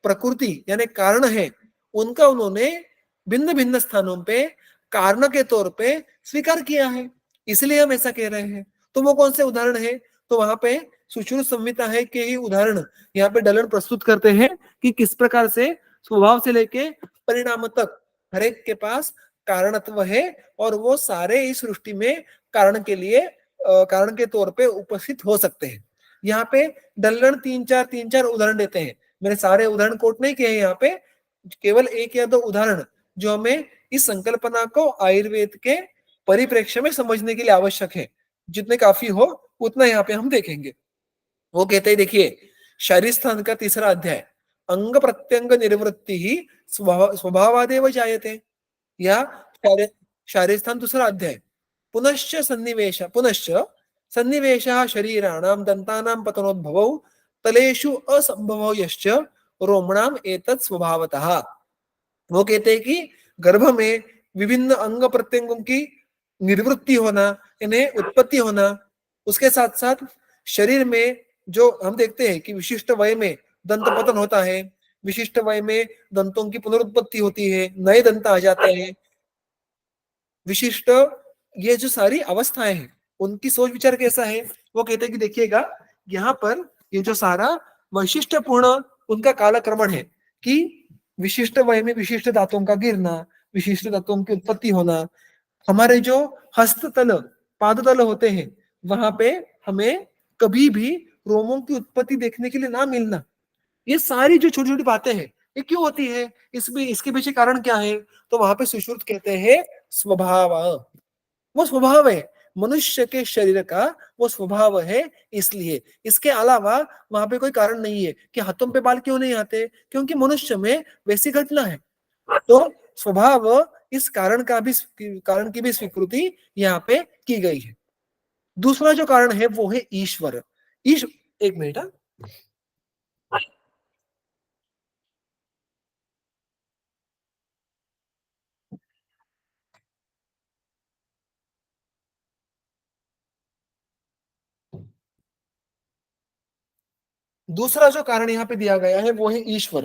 प्रकृति यानी कारण है, उनका उन्होंने भिन्न भिन्न स्थानों पे कारण के तौर पे स्वीकार किया है, इसलिए हम ऐसा कह रहे हैं। तो वो कौन से उदाहरण है? तो वहां पे सुश्रुत संहिता है के ही उदाहरण यहाँ पे डलन प्रस्तुत करते हैं कि किस प्रकार से स्वभाव से लेके परिणाम तक हर एक के पास कारणत्व है, और वो सारे इस सृष्टि में कारण के लिए कारण के तौर पे उपस्थित हो सकते हैं। यहाँ पे डल्लन तीन चार उदाहरण देते हैं। मैंने सारे उदाहरण कोट नहीं किए यहाँ पे, केवल एक या दो उदाहरण जो हमें इस संकल्पना को आयुर्वेद के परिप्रेक्ष्य में समझने के लिए आवश्यक है, जितने काफी हो उतना यहाँ पे हम देखेंगे। वो कहते हैं देखिए, शारीर स्थान का 3रा अध्याय, अंग प्रत्यंग निर्वृत्ति ही स्वभावादेव जायते, या शारीर स्थान 2रा अध्याय, पुनश्च सन्निवेशः शरीराणां दन्तानां पतनोद्भवौ तलेषु असंभवौ यश्च रोमणाम एतत् स्वभावतः। वो कहते हैं कि गर्भ में विभिन्न अंग प्रत्यंगों की निर्वृत्ति होना, इन्हें उत्पत्ति होना, उसके साथ साथ शरीर में जो हम देखते हैं कि विशिष्ट वय में दंत पतन होता है, विशिष्ट वय में दंतों की पुनरुत्पत्ति होती है, नए दंत आ जाते हैं, विशिष्ट ये जो सारी अवस्थाएं हैं, उनकी सोच विचार कैसा है, वो कहते हैं कि देखिएगा, यहाँ पर ये जो सारा वैशिष्ट्यपूर्ण उनका कालक्रमण है कि विशिष्ट वय में विशिष्ट धातुओं का गिरना, विशिष्ट धातुओं की उत्पत्ति होना, हमारे जो हस्ततल पादतल होते हैं वहां पे हमें कभी भी रोमों की उत्पत्ति देखने के लिए ना मिलना, ये सारी जो छोटी छोटी बातें हैं ये क्यों होती है, इसमें इसके पीछे कारण क्या है, तो वहां पे सुश्रुत कहते हैं स्वभाव, वो स्वभाव है मनुष्य के शरीर का, वो स्वभाव है, इसलिए इसके अलावा वहां पे कोई कारण नहीं है कि हाथों पे बाल क्यों नहीं आते, क्योंकि मनुष्य में वैसी घटना है। तो स्वभाव, इस कारण का भी, कारण की भी स्वीकृति यहाँ पे की गई है। दूसरा जो कारण है वो है ईश्वर। एक मिनट, हाँ। दूसरा जो कारण यहाँ पे दिया गया है वो है ईश्वर।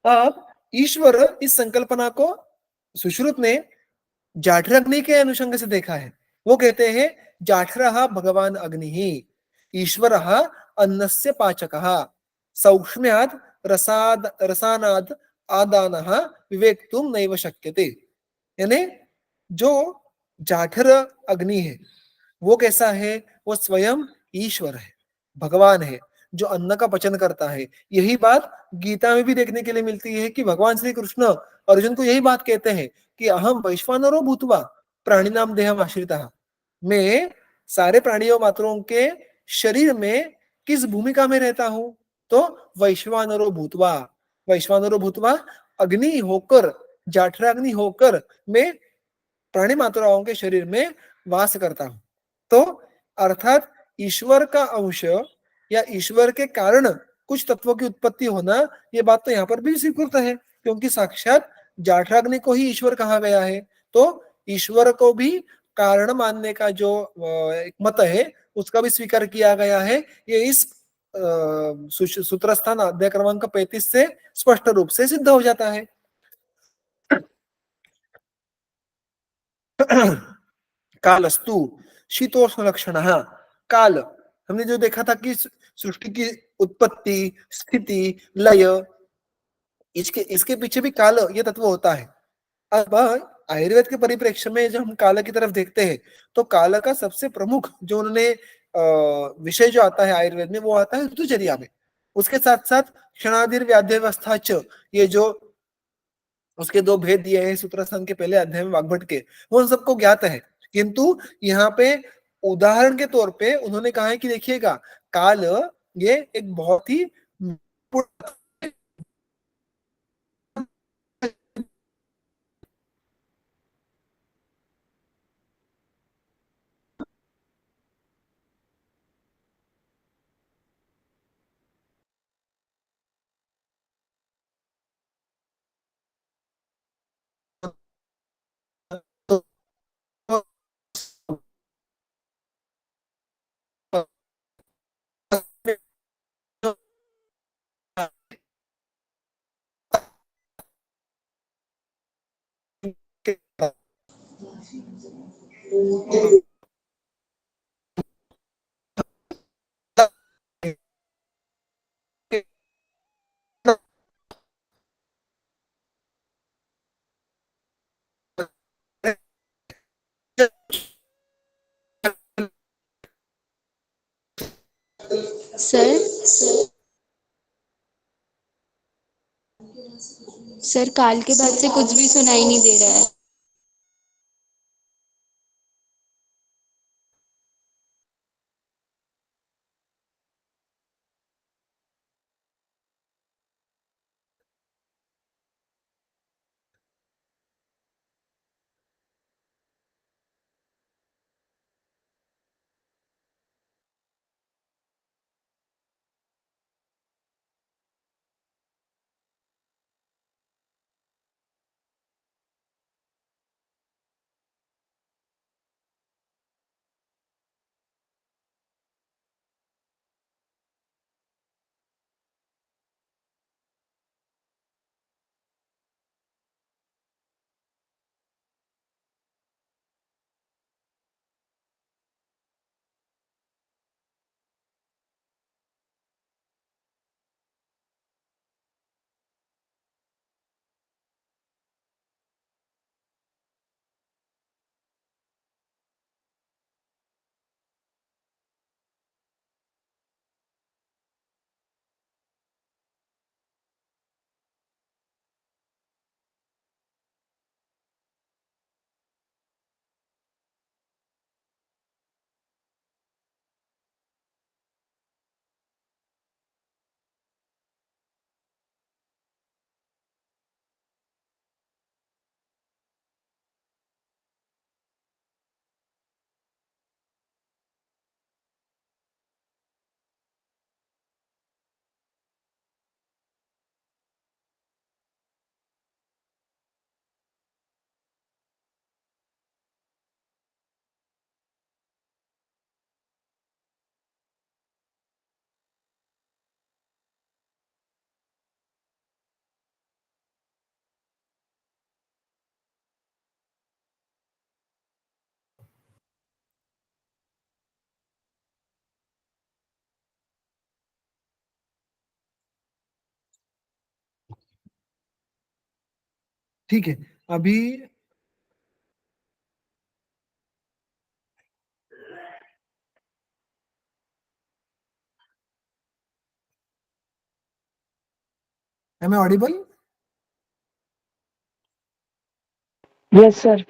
अब ईश्वर, इस संकल्पना को सुश्रुत ने जाठर अग्नि के अनुषंग से देखा है। वो कहते हैं जाठर भगवान अग्नि ही, ईश्वर अन्नस्य पाचक, सौक्ष्म्याद रसानाद आदान विवेक्तुम नैव शक्यते। यानी जो जाठर अग्नि है वो कैसा है, वो स्वयं ईश्वर है, भगवान है, जो अन्न का पचन करता है। यही बात गीता में भी देखने के लिए मिलती है कि भगवान श्री कृष्ण अर्जुन को यही बात कहते हैं कि अहम वैश्वानरो भूतवा प्राणी नाम देहम आश्रिता, मैं सारे प्राणियों मात्रों के शरीर में किस भूमिका में रहता हूं, तो वैश्वानरो भूतवा, वैश्वानरो भूतवा अग्नि होकर, जाठराग्नि होकर मैं प्राणी मात्राओं के शरीर में वास करता हूं। तो अर्थात ईश्वर का अंश या ईश्वर के कारण कुछ तत्वों की उत्पत्ति होना, ये बात तो यहाँ पर भी स्वीकृत है, क्योंकि साक्षात जाठराग्नि को ही ईश्वर कहा गया है। तो ईश्वर को भी कारण मानने का जो एक मत है उसका भी स्वीकार किया गया है। ये इस सूत्र स्थान अध्याय क्रमांक 35 से स्पष्ट रूप से सिद्ध हो जाता है। कालस्तु शीतोष्ण लक्षण, काल, हमने जो देखा था कि सृष्टि की उत्पत्ति, स्थिति, लय, इसके इसके पीछे भी काल ये तत्व होता है। अब आयुर्वेद के परिप्रेक्ष्य में जब हम काल की तरफ देखते हैं तो काल का सबसे प्रमुख जो उन्होंने विषय जो आता है आयुर्वेद में वो आता है ऋतुचर्या में। उसके साथ साथ क्षणादिर व्याध्यवस्था च, ये जो उसके दो भेद दिए हैं सूत्रस्थान के पहले अध्याय में वाग्भट के, वो उन सबको ज्ञात है। किंतु यहाँ पे उदाहरण के तौर पे उन्होंने कहा है कि देखिएगा, काल ये एक बहुत ही सर सर काल के बाद से कुछ भी सुनाई नहीं दे रहा है। ठीक है, अभी am I audible? Yes sir.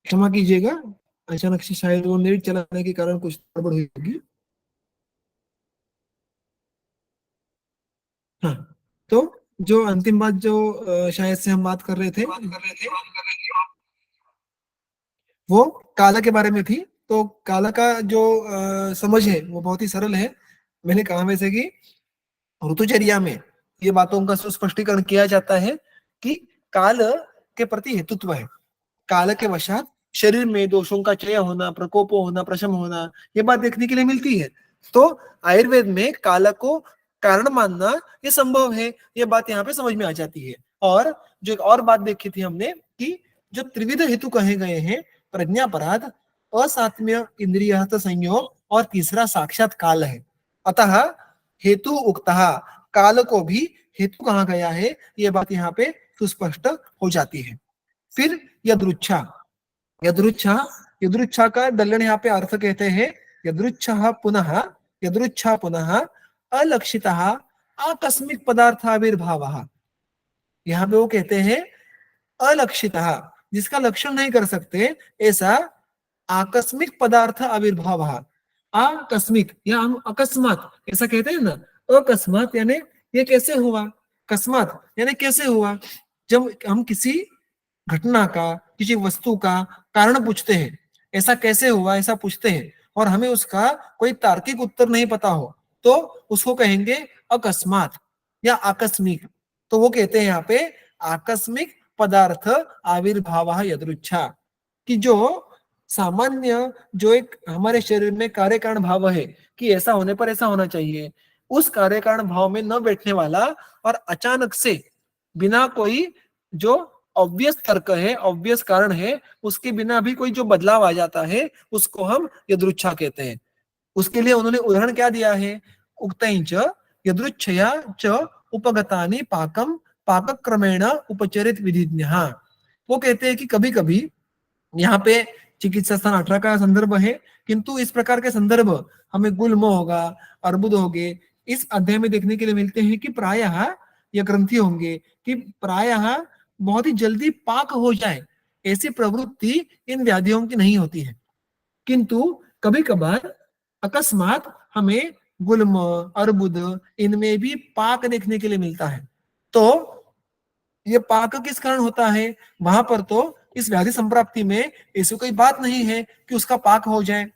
क्षमा कीजिएगा, अचानक से शायद वो नेट चलाने के कारण कुछ गड़बड़ हुई होगी। हाँ, तो जो अंतिम बात जो शायद से हम बात कर रहे थे, वो काला के बारे में थी। तो काला का जो समझ है वो बहुत ही सरल है। मैंने कहा वैसे कि ऋतुचर्या में ये बातों का सुस्पष्टीकरण किया जाता है कि काल के प्रति हेतुत्व है। काल के वशात शरीर में दोषों का क्षय होना, प्रकोप होना, प्रशम होना, ये बात देखने के लिए मिलती है। तो आयुर्वेद में काल को कारण मानना ये संभव है, ये बात यहाँ पे समझ में आ जाती है। और जो एक और बात देखी थी हमने कि जो त्रिविध हेतु कहे गए हैं, प्रज्ञापराध, असात्म्य, इंद्रिय संयोग और तीसरा साक्षात काल है। अतः हेतु उक्तः, काल को भी हेतु कहा गया है, ये बात यहाँ पे सुस्पष्ट हो जाती है। फिर यदृच्छा, यदृच्छा, यदृच्छा का दल्लन यहाँ पे अर्थ कहते हैं यदृच्छा पुनः, यदृच्छा पुनः अलक्षितः आकस्मिक पदार्थाविर्भाव। यहाँ पे वो कहते हैं अलक्षितः, जिसका लक्षण नहीं कर सकते ऐसा आकस्मिक पदार्थ आविर्भाव। आकस्मिक या हम अकस्मात ऐसा कहते हैं ना, अकस्मात यानी ये कैसे हुआ, अकस्मात यानी कैसे हुआ। जब हम किसी घटना का, किसी वस्तु का कारण पूछते हैं, ऐसा कैसे हुआ ऐसा पूछते हैं, और हमें उसका कोई तार्किक उत्तर नहीं पता हो, तो उसको कहेंगे अकस्मात या आकस्मिक। तो वो कहते हैं यहाँ पे आकस्मिक पदार्थ आविर्भाव यदृच्छा, कि जो सामान्य जो एक हमारे शरीर में कार्य कारण भाव है कि ऐसा होने पर ऐसा होना चाहिए, उस कार्य कारण भाव में न बैठने वाला और अचानक से बिना कोई जो ऑब्वियस तर्क है, ऑब्वियस कारण है, उसके बिना भी कोई जो बदलाव आ जाता है, उसको हम यदृच्छा कहते हैं। उसके लिए उन्होंने उदाहरण क्या दिया है, उक्तञ्च यदृच्छया च उपगतानि पाकम पाकक्रमेण उपचरित विधिज्ञः। वो कहते हैं कि कभी कभी यहाँ पे चिकित्सा स्थान 18 का संदर्भ है, किंतु इस प्रकार के संदर्भ हमें गुल्म होगा, अर्बुद होंगे, इस अध्याय में देखने के लिए मिलते हैं कि प्रायः ये ग्रंथि होंगे कि प्रायः बहुत ही जल्दी पाक हो जाए, ऐसी प्रवृत्ति इन व्याधियों की नहीं होती है। किंतु कभी कभार अकस्मात हमें गुल्म, अर्बुद, इनमें भी पाक देखने के लिए मिलता है। तो ये पाक किस कारण होता है, वहां पर तो इस व्याधि संप्राप्ति में ऐसी कोई बात नहीं है कि उसका पाक हो जाए।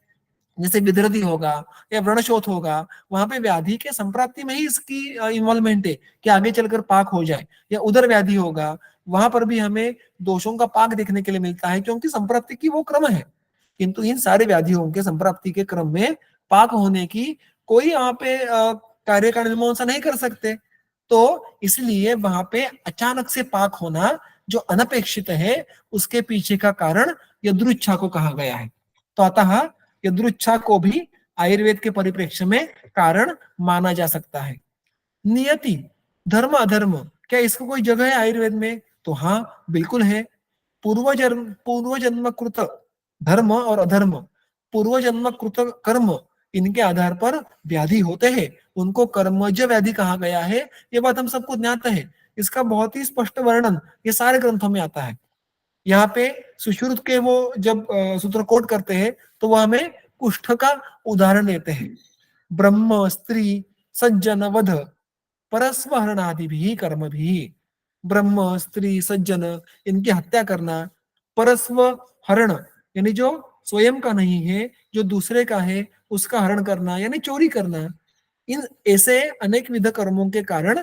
जैसे विदृति होगा या व्रणशोथ होगा, वहां पे व्याधि के संप्राप्ति में ही इसकी इन्वॉल्वमेंट है कि आगे चलकर पाक हो जाए। या उदर व्याधि होगा, वहां पर भी हमें दोषों का पाक देखने के लिए मिलता है, क्योंकि संप्राप्ति की वो क्रम है। किंतु इन सारे व्याधियों के संप्राप्ति के क्रम में पाक होने की कोई यहाँ पे कार्य कारण मीमांसा नहीं कर सकते। तो इसलिए वहां पे अचानक से पाक होना जो अनपेक्षित है, उसके पीछे का कारण यदृच्छा को कहा गया है। तो अतः यदृच्छा को भी आयुर्वेद के परिप्रेक्ष्य में कारण माना जा सकता है। नियति, धर्म अधर्म, क्या इसको कोई जगह है आयुर्वेद में? तो हाँ, बिल्कुल है। पूर्व जन्म कृत धर्म और अधर्म, पूर्व जन्म कृत कर्म, इनके आधार पर व्याधि होते हैं, उनको कर्मज व्याधि कहा गया है। ये बात हम सबको ज्ञात है, इसका बहुत ही स्पष्ट वर्णन ये सारे ग्रंथों में आता है। यहाँ पे सुश्रुत के वो जब सूत्र कोट करते हैं, तो वो हमें कुष्ठ का उदाहरण देते हैं। ब्रह्म स्त्री सज्जन वध परस्वहरणादि भी कर्म भी, ब्रह्म, स्त्री, सज्जन, इनकी हत्या करना, परस्व हरण यानी जो स्वयं का नहीं है, जो दूसरे का है उसका हरण करना यानी चोरी करना, इन ऐसे अनेक विध कर्मों के कारण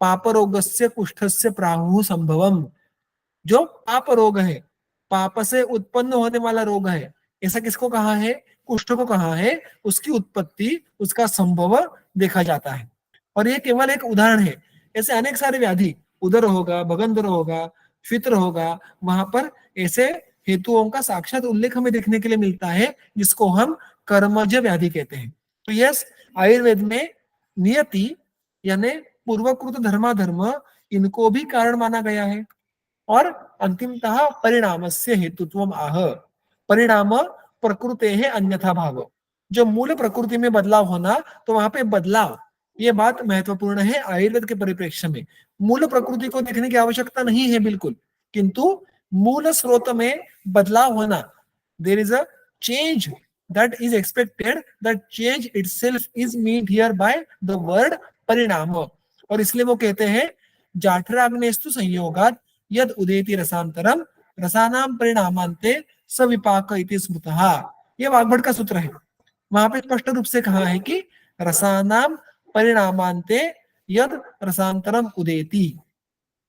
पाप रोगस्य कुष्ठस्य प्राहु संभवम, जो पाप रोग है, पाप से उत्पन्न होने वाला रोग है, ऐसा किसको कहा है? कुष्ठ को कहा है। उसकी उत्पत्ति, उसका संभव देखा जाता है। और ये केवल एक उदाहरण है। ऐसे अनेक सारे व्याधि, उदर होगा, भगंदर होगा, फित्र होगा, वहां पर ऐसे हेतुओं का साक्षात उल्लेख हमें देखने के लिए मिलता है, जिसको हम कर्मज व्याधि कहते हैं। तो यस, आयुर्वेद में नियति यानी पूर्वकृत धर्माधर्म, इनको भी कारण माना गया है। और अंतिमतः परिणाम से हेतुत्व आह, परिणाम प्रकृति है अन्यथा भाव, जो मूल प्रकृति में बदलाव होना, तो वहां पे बदलाव, ये बात महत्वपूर्ण है आयुर्वेद के परिप्रेक्ष्य में। मूल प्रकृति को देखने की आवश्यकता नहीं है बिल्कुल, किंतु मूल स्रोत में बदलाव होना, there is a change that is expected, that change itself is meant here by the word परिणाम। और इसलिए वो कहते हैं जाठराग्नेस्तु संयोगात यद उदेति रसांतरम रसानाम परिणामांते सविपाक इति स्मृतः। ये वाग्भट का सूत्र है। वहां पे स्पष्ट रूप से कहा है कि रसानाम परिणामांते यद रसांतरम उदेति,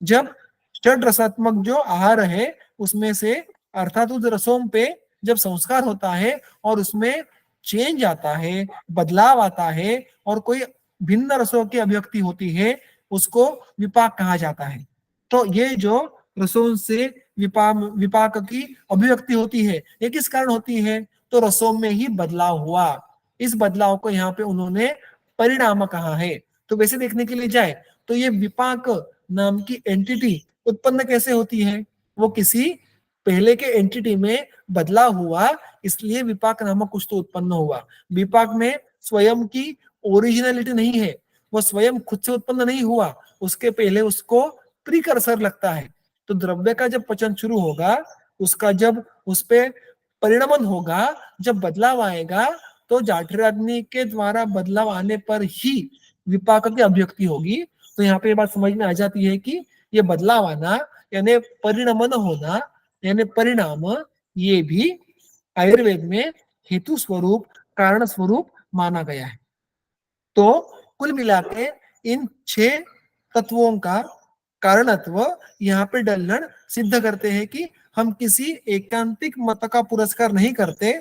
जब षड रसात्मक जो आहार है उसमें से अर्थात उस रसों पे जब संस्कार होता है और उसमें चेंज आता है, बदलाव आता है, और कोई भिन्न रसों की अभिव्यक्ति होती है, उसको विपाक कहा जाता है। तो ये जो रसों से विपाक की अभिव्यक्ति होती है, ये किस कारण होती है? तो रसों में ही बदलाव हुआ। इस बदलाव को यहाँ पे उन्होंने परिणाम कहा है। तो वैसे देखने के लिए जाए तो ये विपाक नाम की एंटिटी उत्पन्न कैसे होती है? वो किसी पहले के एंटिटी में बदलाव हुआ, इसलिए विपाक नामक कुछ तो उत्पन्न हुआ। विपाक में स्वयं की ओरिजिनलिटी नहीं है, वो स्वयं खुद से उत्पन्न नहीं हुआ, उसके पहले उसको प्रीकर्सर लगता है। तो द्रव्य का जब पचन शुरू होगा, उसका जब उस पे परिणमन होगा, जब बदलाव आएगा, तो जाठराग्नि के द्वारा बदलाव आने पर ही विपाक की अभिव्यक्ति होगी। तो यहाँ पे ये बात समझ में आ जाती है कि ये बदलाव आना यानी परिणमन होना यानी परिणाम, ये भी आयुर्वेद में हेतु स्वरूप, कारण स्वरूप माना गया है। तो कुल मिला के इन 6 तत्वों का कारणत्व यहाँ पे डल्लन सिद्ध करते हैं कि हम किसी एकांतिक मत का पुरस्कार नहीं करते।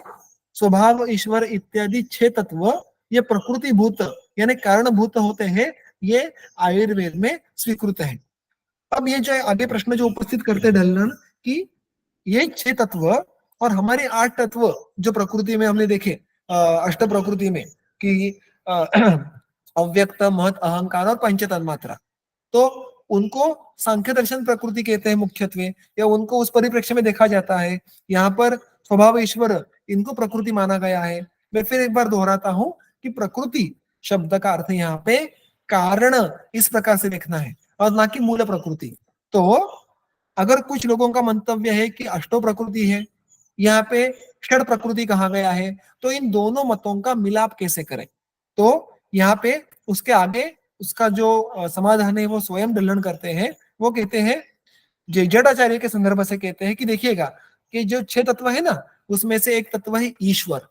स्वभाव, ईश्वर इत्यादि 6 तत्व ये प्रकृतिभूत यानी कारणभूत होते हैं, ये आयुर्वेद में स्वीकृत है। अब ये जो आगे प्रश्न जो उपस्थित करते हैं डल्लन कि ये 6 तत्व और हमारे 8 तत्व जो प्रकृति में हमने देखे, अष्ट प्रकृति में कि अव्यक्त, महत, अहंकार और पंच तन्मात्रा, तो उनको सांख्य दर्शन प्रकृति कहते हैं मुख्यत्वे, या उनको उस परिप्रेक्ष्य में देखा जाता है। यहाँ पर स्वभाव, ईश्वर, इनको प्रकृति माना गया है। मैं फिर एक बार दोहराता हूं कि प्रकृति शब्द का अर्थ यहाँ पे कारण इस प्रकार से देखना है और ना कि मूल प्रकृति। तो अगर कुछ लोगों का मंतव्य है कि अष्टो प्रकृति है, यहाँ पे षड प्रकृति कहा गया है, तो इन दोनों मतों का मिलाप कैसे करें? तो यहाँ पे उसके आगे उसका जो समाधान है वो स्वयं डल्लन करते हैं। वो कहते हैं, जडाचार्य के संदर्भ से कहते हैं कि देखिएगा कि जो 6 तत्व है ना, उसमें से एक तत्व है ईश्वर।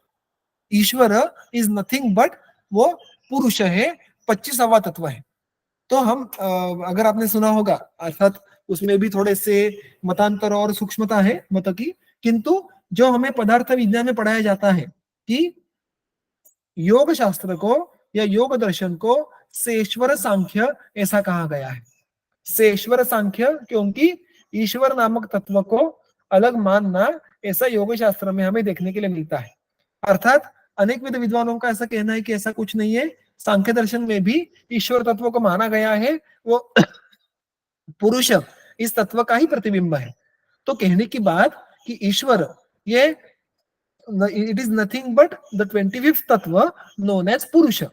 ईश्वर इज नथिंग बट वो पुरुष है, 25वां तत्व है। तो हम अगर आपने सुना होगा, अर्थात उसमें भी थोड़े से मतांतर और सूक्ष्मता है मत की, किंतु जो हमें पदार्थ विज्ञान में पढ़ाया जाता है कि योग शास्त्र को या योग दर्शन को सेश्वर सांख्य ऐसा कहा गया है। सेश्वर सांख्य क्योंकि ईश्वर नामक तत्व को अलग मानना, ऐसा योग शास्त्र में हमें देखने के लिए मिलता है। अर्थात अनेक विद्वानों का ऐसा कहना है कि ऐसा कुछ नहीं है, सांख्य दर्शन में भी ईश्वर तत्व को माना गया है, वो पुरुष इस तत्व का ही प्रतिबिंब है। तो कहने की बात कि ईश्वर ये it is nothing but the 25th तत्व नोन एज पुरुष।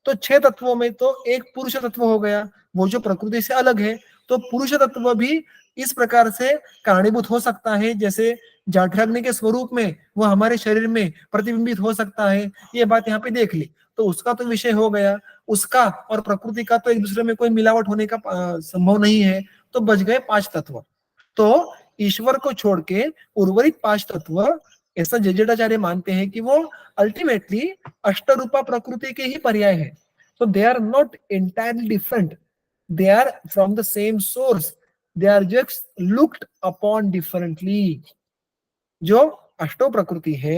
तो 6 तत्वों में तो एक पुरुष तत्व हो गया, वो जो प्रकृति से अलग है। तो पुरुष तत्व भी इस प्रकार से कारणीभूत हो सकता है, जैसे जाठराग्नि के स्वरूप में वो हमारे शरीर में प्रतिबिंबित हो सकता है। ये बात यहाँ पे देख ली, तो उसका तो विषय हो गया। उसका और प्रकृति का तो एक दूसरे में कोई मिलावट होने का संभव नहीं है, तो बच गए 5 तत्व। तो ईश्वर को छोड़ के उर्वरित 5 तत्व, ऐसा जजेटाचार्य मानते हैं कि वो अल्टीमेटली अष्टरूपा प्रकृति के ही पर्याय है। So they are not entirely different. They are from the same source. They are just looked upon differently. जो अष्टो प्रकृति है,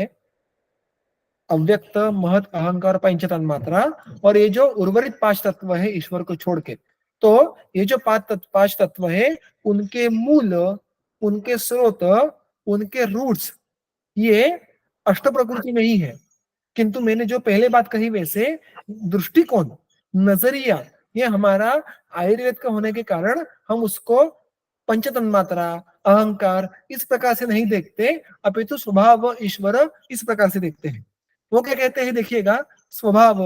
अव्यक्त, महत, अहंकार, पंच तन्मात्रा, और ये जो उर्वरित 5 तत्व है ईश्वर को छोड़ के, तो ये जो 5 तत्व है, उनके मूल, उनके स्रोत, उनके रूट्स ये अष्ट प्रकृति में ही है। किंतु मैंने जो पहले बात कही वैसे दृष्टिकोण, नजरिया, ये हमारा आयुर्वेद का होने के कारण हम उसको पंच तन्मात्रा, अहंकार इस प्रकार से नहीं देखते, अपितु स्वभाव ईश्वर इस प्रकार से देखते हैं। वो क्या कहते हैं देखिएगा, स्वभाव,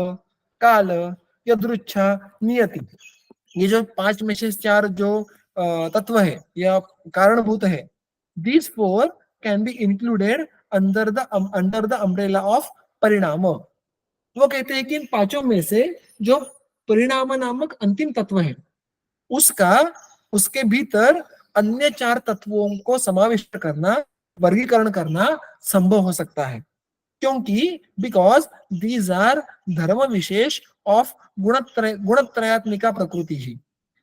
काल, यदृच्छा, नियति, ये जो 5 में से 4 जो तत्व है या कारणभूत है, these 4 can be included under the umbrella of परिणाम। वो कहते हैं कि इन 5 में से जो परिणाम नामक अंतिम तत्व है, उसके भीतर अन्य 4 तत्वों को समाविष्ट करना, वर्गीकरण करना संभव हो सकता है, क्योंकि बिकॉज दीज आर धर्म विशेष ऑफ गुणत्रयात्मिका प्रकृति ही।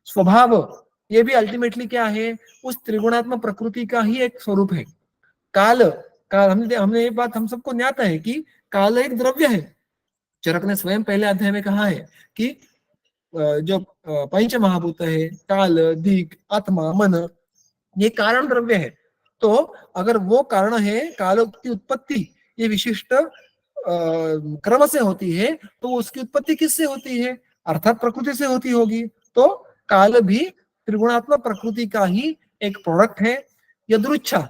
स्वभाव ये भी अल्टीमेटली क्या है, उस त्रिगुणात्मक प्रकृति का ही एक स्वरूप है। काल, हमने ये बात हम सबको ज्ञात है कि काल एक द्रव्य है। चरक ने स्वयं पहले अध्याय में कहा है कि जो पंच महाभूत है, काल, दिक्, आत्मा, मन, ये कारण द्रव्य है। तो अगर वो कारण है, काल की उत्पत्ति ये विशिष्ट क्रम से होती है, तो उसकी उत्पत्ति किससे होती है, अर्थात प्रकृति से होती होगी। तो काल भी त्रिगुणात्मक प्रकृति का ही एक प्रोडक्ट है। यदृच्छा,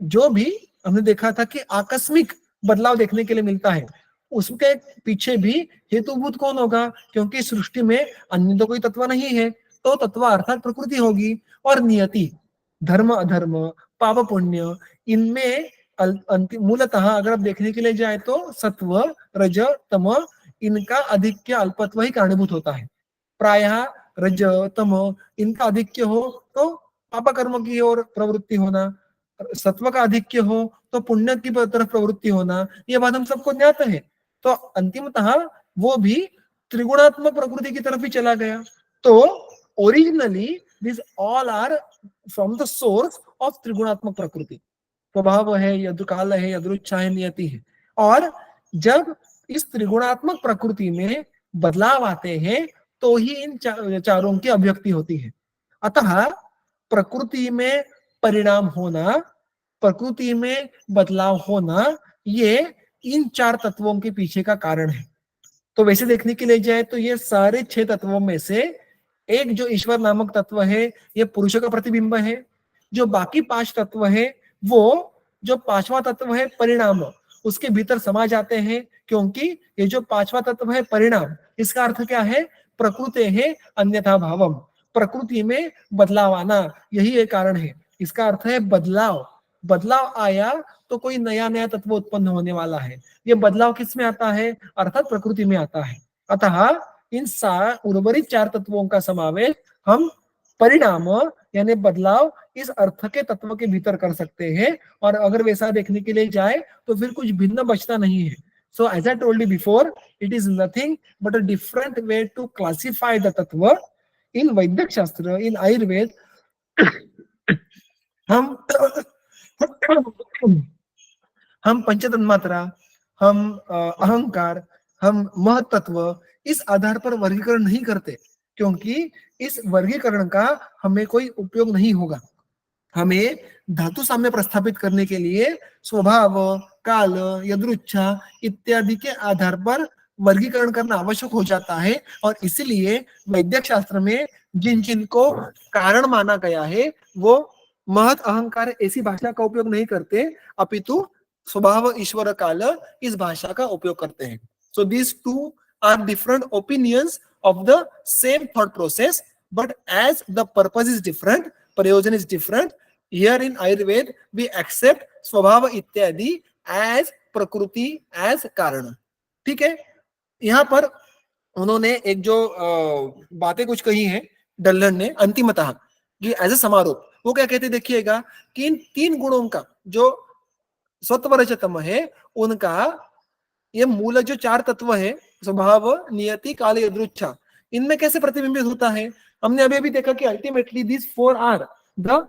जो भी हमने देखा था कि आकस्मिक बदलाव देखने के लिए मिलता है, उसके पीछे भी हेतुभूत कौन होगा, क्योंकि सृष्टि में अन्य तो कोई तत्व नहीं है, तो तत्व अर्थात प्रकृति होगी। और नियति, धर्म अधर्म, पाप पुण्य, इनमें अंतिम मूलतः अगर आप देखने के लिए जाए तो सत्व, रज, तम, इनका अधिक्य अल्पत्व ही कारणीभूत होता है। प्रायः रज, तम इनका अधिक्य हो तो पाप कर्म की ओर प्रवृत्ति होना, सत्व का अधिक्य हो तो पुण्य की तरफ प्रवृत्ति होना, ये बात हम सबको ज्ञात है। तो अंतिमतः वो भी त्रिगुणात्मक प्रकृति की तरफ ही चला गया। तो originally this all are from the source of त्रिगुणात्मक प्रकृति। स्वभाव है, यदुकाल है, यदृच्छा है, नियति है। और जब इस त्रिगुणात्मक प्रकृति में बदलाव आते हैं तो ही इन चारों की अभिव्यक्ति होती है। अतः प्रकृति में परिणाम होना, प्रकृति में बदलाव होना, ये इन 4 तत्वों के पीछे का कारण है। तो वैसे देखने के लिए जाए तो ये सारे 6 तत्वों में से एक जो ईश्वर नामक तत्व है, ये पुरुष का प्रतिबिंब है। जो बाकी 5 तत्व है, वो जो 5वां तत्व है परिणाम, उसके भीतर समा जाते हैं, क्योंकि ये जो 5वां तत्व है परिणाम, इसका अर्थ क्या है, प्रकृति है अन्यथा भावम, प्रकृति में बदलाव आना, यही एक कारण है। इसका अर्थ है बदलाव, बदलाव आया तो कोई नया नया तत्व उत्पन्न होने वाला है। ये बदलाव किस में आता है, अर्थात प्रकृति में आता है। अतः इन उर्वरित 4 तत्वों का समावेश हम परिणाम यानी बदलाव इस अर्थ के तत्व के भीतर कर सकते हैं। और अगर वैसा देखने के लिए जाए तो फिर कुछ भिन्न बचता नहीं है। So as I told you before, it is nothing but a different way to classify the तत्व। इन वैदिक शास्त्र, इन आयुर्वेद, हम पंचतन्मात्रा, हम अहंकार, हम महत्त्व, इस आधार पर वर्गीकरण नहीं करते, क्योंकि इस वर्गीकरण का हमें कोई उपयोग नहीं होगा। हमें धातु साम्य प्रस्थापित करने के लिए स्वभाव, काल, यदृच्छा इत्यादि के आधार पर वर्गीकरण करना आवश्यक हो जाता है। और इसीलिए वैद्य शास्त्र में जिन जिन को कारण माना गया है, वो महत, अहंकार ऐसी भाषा का उपयोग नहीं करते, अपितु स्वभाव, ईश्वर, काल इस भाषा का उपयोग करते हैं। So these two are different opinions of the same thought process, but as the purpose is different, prayojan is different, here in Ayurveda we accept स्वभाव इत्यादि as प्रकृति, as कारण। ठीक है, यहाँ पर उन्होंने एक जो बातें कुछ कही है डल्लन ने अंतिमतः कि एज ए समारोह, वो क्या कहते देखिएगा कि इन 3 गुणों का जो सत्व रज तम है, उनका ये मूल जो 4 तत्व है, स्वभाव, नियति, काल, यदृच्छा, इनमें कैसे प्रतिबिंबित होता है। हमने अभी अभी देखा कि ultimately this 4 are the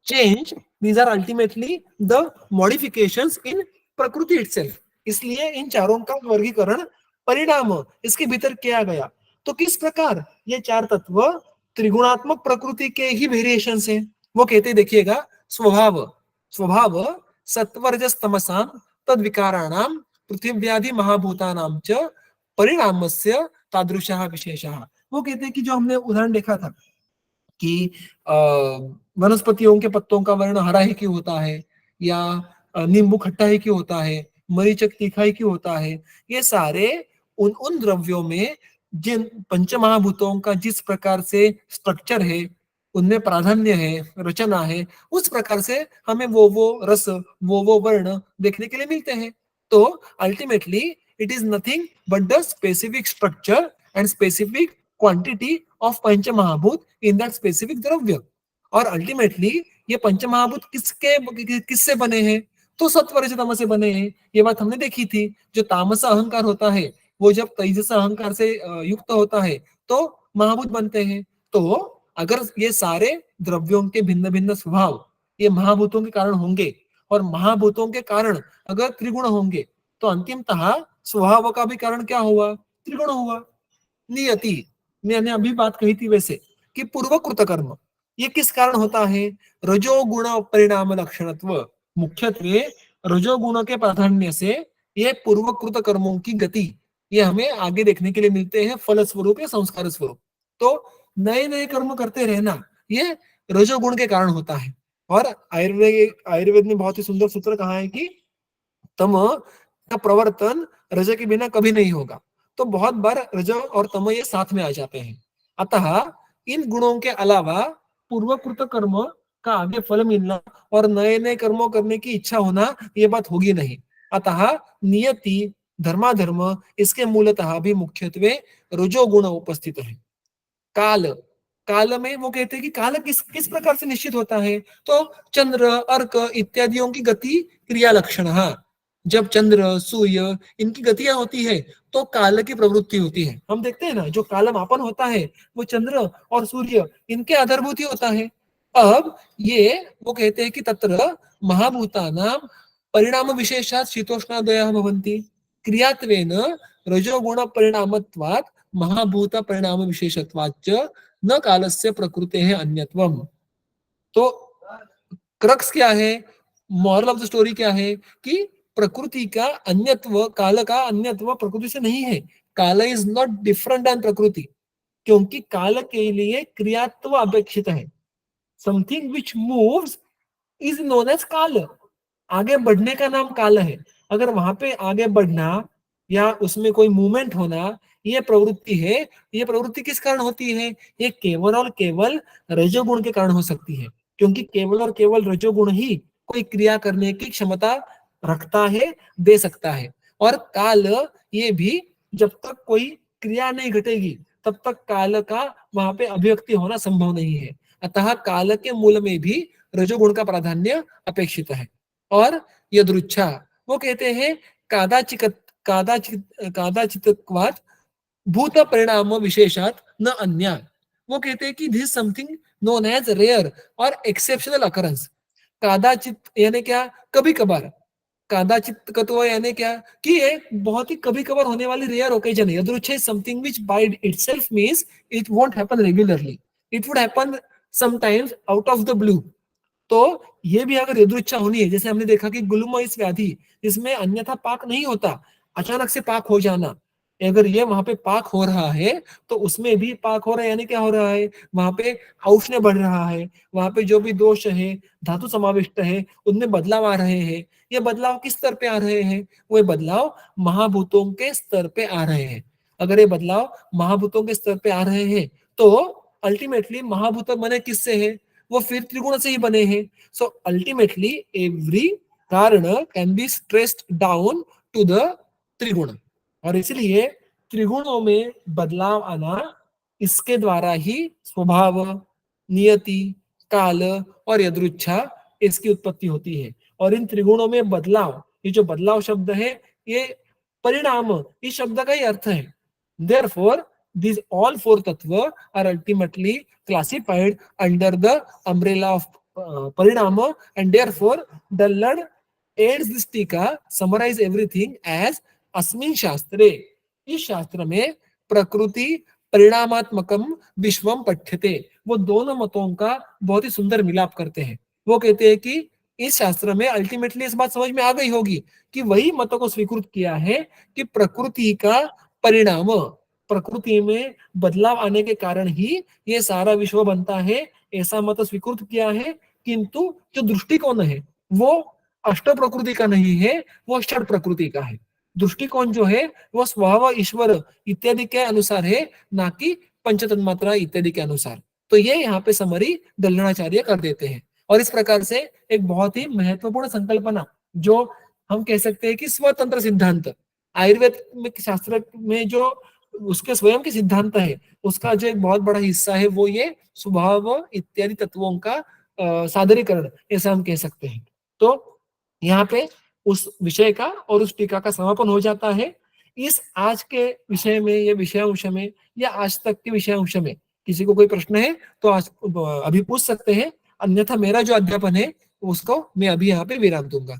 change, these are ultimately the modifications in प्रकृति itself। इसलिए इन चारों का वर्गीकरण परिणाम इसके भीतर किया गया। तो किस प्रकार ये 4 तत्व त्रिगुणात्मक प्रकृति के ही वेरिएशंस हैं। वो कहते देखिएगा स्वभाव, स्वभाव सत्वरजस तमसाम तद विकाराणाम पृथ्व्यादि महाभूतानां च परिणामस्य तादृशः विशेषः। वो कहते हैं कि जो हमने उदाहरण देखा था कि वनस्पतियों के पत्तों का वर्ण हरा ही क्यों होता है, या नींबू खट्टा ही क्यों होता है, मरीचक तीखा ही क्यों होता है, ये सारे उन उन द्रव्यों में जिन पंचमहाभूतों का जिस प्रकार से स्ट्रक्चर है, उनमें प्राधान्य है, रचना है, उस प्रकार से हमें वो रस, वो वर्ण देखने के लिए मिलते हैं। तो ultimately it is nothing but the specific structure and specific quantity of पंचमहाभूत इन दैट स्पेसिफिक द्रव्य। और अल्टीमेटली ये पंचमहाभूत किससे बने हैं, तो सत्वरज तमस से बने हैं। ये बात हमने देखी थी। जो तामस अहंकार होता है वो जब तेजस अहंकार से युक्त होता है तो महाभूत बनते हैं। तो अगर ये सारे द्रव्यों के भिन्न भिन्न स्वभाव ये महाभूतों के कारण होंगे, और महाभूतों के कारण अगर त्रिगुण होंगे, तो अंतिमतः स्वभाव का भी कारण क्या हुआ, त्रिगुण हुआ। नियति, मैंने अभी बात कही थी वैसे कि पूर्वकृत कर्म ये किस कारण होता है, रजोगुण परिणाम लक्षणत्व, मुख्यत्वे रजोगुण के प्राधान्य से ये पूर्वकृत कर्मों की गति ये हमें आगे देखने के लिए मिलते हैं, फल स्वरूप या संस्कार स्वरूप। तो नए नए कर्म करते रहना ये रजोगुण के कारण होता है। और आयुर्वेद ने बहुत ही सुंदर सूत्र कहा है कि तम का प्रवर्तन रज के बिना कभी नहीं होगा। तो बहुत बार रज और तम ये साथ में आ जाते हैं। अतः इन गुणों के अलावा पूर्वकृत कर्म का आगे फल मिलना और नए नए कर्मों करने की इच्छा होना ये बात होगी नहीं। अतः नियति, धर्माधर्म इसके मूलतः भी मुख्यत्वे रजोगुण उपस्थित है। काल, काल में वो कहते हैं कि काल किस किस प्रकार से निश्चित होता है, तो चंद्र, अर्क इत्यादियों की गति क्रिया लक्षण। जब चंद्र, सूर्य इनकी गतियां होती है तो काल की प्रवृत्ति होती है। हम देखते हैं ना, जो काल मापन होता है वो चंद्र और सूर्य इनके आधारभूत ही होता है। अब ये वो कहते हैं कि तत्र महाभूतानां परिणाम विशेषात् शीतोष्णादयः भवन्ति क्रियात्वेन रजोगुण परिणामत्वात् महाभूत परिणाम विशेषत्वाच्च न कालस्य प्रकृते है अन्यत्वम। तो क्रक्स क्या है, मॉरल ऑफ द स्टोरी क्या है कि प्रकृति का अन्यत्व, काल का अन्यत्व प्रकृति से नहीं है। काल इज नॉट डिफरेंट देन प्रकृति, क्योंकि काल के लिए क्रियात्व अपेक्षित है। Something which moves is known as काल। आगे बढ़ने का नाम काल है। अगर वहां पे आगे बढ़ना या उसमें कोई मूवमेंट होना ये प्रवृत्ति है, ये प्रवृत्ति किस कारण होती है, ये केवल और केवल रजोगुण के कारण हो सकती है। क्योंकि केवल और केवल रजोगुण ही कोई क्रिया करने की क्षमता रखता है, दे सकता है। और काल ये भी जब तक कोई क्रिया नहीं घटेगी तब तक काल का वहां पे अभिव्यक्ति होना संभव नहीं है। अतः काल के मूल में भी रजोगुण का प्राधान्य अपेक्षित है। और यदृच्छा, वो कहते हैं कादाचित्वात् भूत परिणाम विशेषात न अन्य। वो कहते हैं कि this something known as rare और एक्सेप्शनल अकरेंस। कादाचित यानी क्या, कभी कभार। कादाचित कत्व यानी क्या कि ये बहुत ही कभी कभार होने वाली रेयर ओकेजन है। यदृच्छा is something which by itself means it won't happen regularly, it would happen sometimes out of the blue. तो ये भी अगर यदृच्छा होनी है, जैसे हमने देखा कि गुलमोइस व्याधि, इसमें अन्यथा पाक नहीं होता, अचानक से पाक हो जाना। अगर ये वहां पे पाक हो रहा है तो उसमें भी पाक हो रहा है, यानी क्या हो रहा है, वहां पे औष्ण्य बढ़ रहा है, वहां पे जो भी दोष है, धातु समाविष्ट है, उनमें बदलाव आ रहे हैं। ये बदलाव किस स्तर पे आ रहे हैं, वो बदलाव महाभूतों के स्तर पे आ रहे हैं। अगर ये बदलाव महाभूतों के स्तर पे आ रहे हैं तो अल्टीमेटली महाभूत बने किससे है, वो फिर त्रिगुण से ही बने हैं। सो अल्टीमेटली एवरी कारण can be stressed down to the त्रिगुण। और इसलिए त्रिगुणों में बदलाव आना, इसके द्वारा ही स्वभाव, नियति, काल और यदृच्छा इसकी उत्पत्ति होती है। और इन त्रिगुणों में बदलाव, ये जो बदलाव शब्द है ये परिणाम इस शब्द का ही अर्थ है। Therefore, these all four tattva are ultimately classified under the umbrella of parinama, and therefore Dallad aids this टीका summarize everything as अस्मिन् शास्त्रे, इस शास्त्र में प्रकृति परिणामात्मकम विश्वम पठ्यते। वो दोनों मतों का बहुत ही सुंदर मिलाप करते हैं। वो कहते हैं कि इस शास्त्र में अल्टीमेटली इस बात समझ में आ गई होगी कि वही मतों को स्वीकृत किया है कि प्रकृति का परिणाम, प्रकृति में बदलाव आने के कारण ही ये सारा विश्व बनता है, ऐसा मत स्वीकृत किया है। किंतु जो दृष्टिकोण है वो अष्ट प्रकृति का नहीं है, वो षड प्रकृति का है। दृष्टिकोण जो है वो स्वभाव, ईश्वर इत्यादि के अनुसार है, ना कि पंचतन्मात्रा इत्यादि के अनुसार। तो ये यहाँ पे समरी दल्लनाचार्य कर देते हैं। और इस प्रकार से एक बहुत ही महत्वपूर्ण संकल्पना, जो हम कह सकते हैं कि स्वतंत्र सिद्धांत, आयुर्वेद में शास्त्र में जो उसके स्वयं के सिद्धांत है, उसका जो एक बहुत बड़ा हिस्सा है वो ये स्वभाव इत्यादि तत्वों का सादरीकरण, ऐसा हम कह सकते हैं। तो यहाँ पे उस विषय का और उस टीका का समापन हो जाता है। इस आज के विषय में, ये विषयांश में या आज तक के विषयांश में किसी को कोई प्रश्न है तो आज अभी पूछ सकते हैं, अन्यथा मेरा जो अध्यापन है उसको मैं अभी यहाँ पे विराम दूंगा।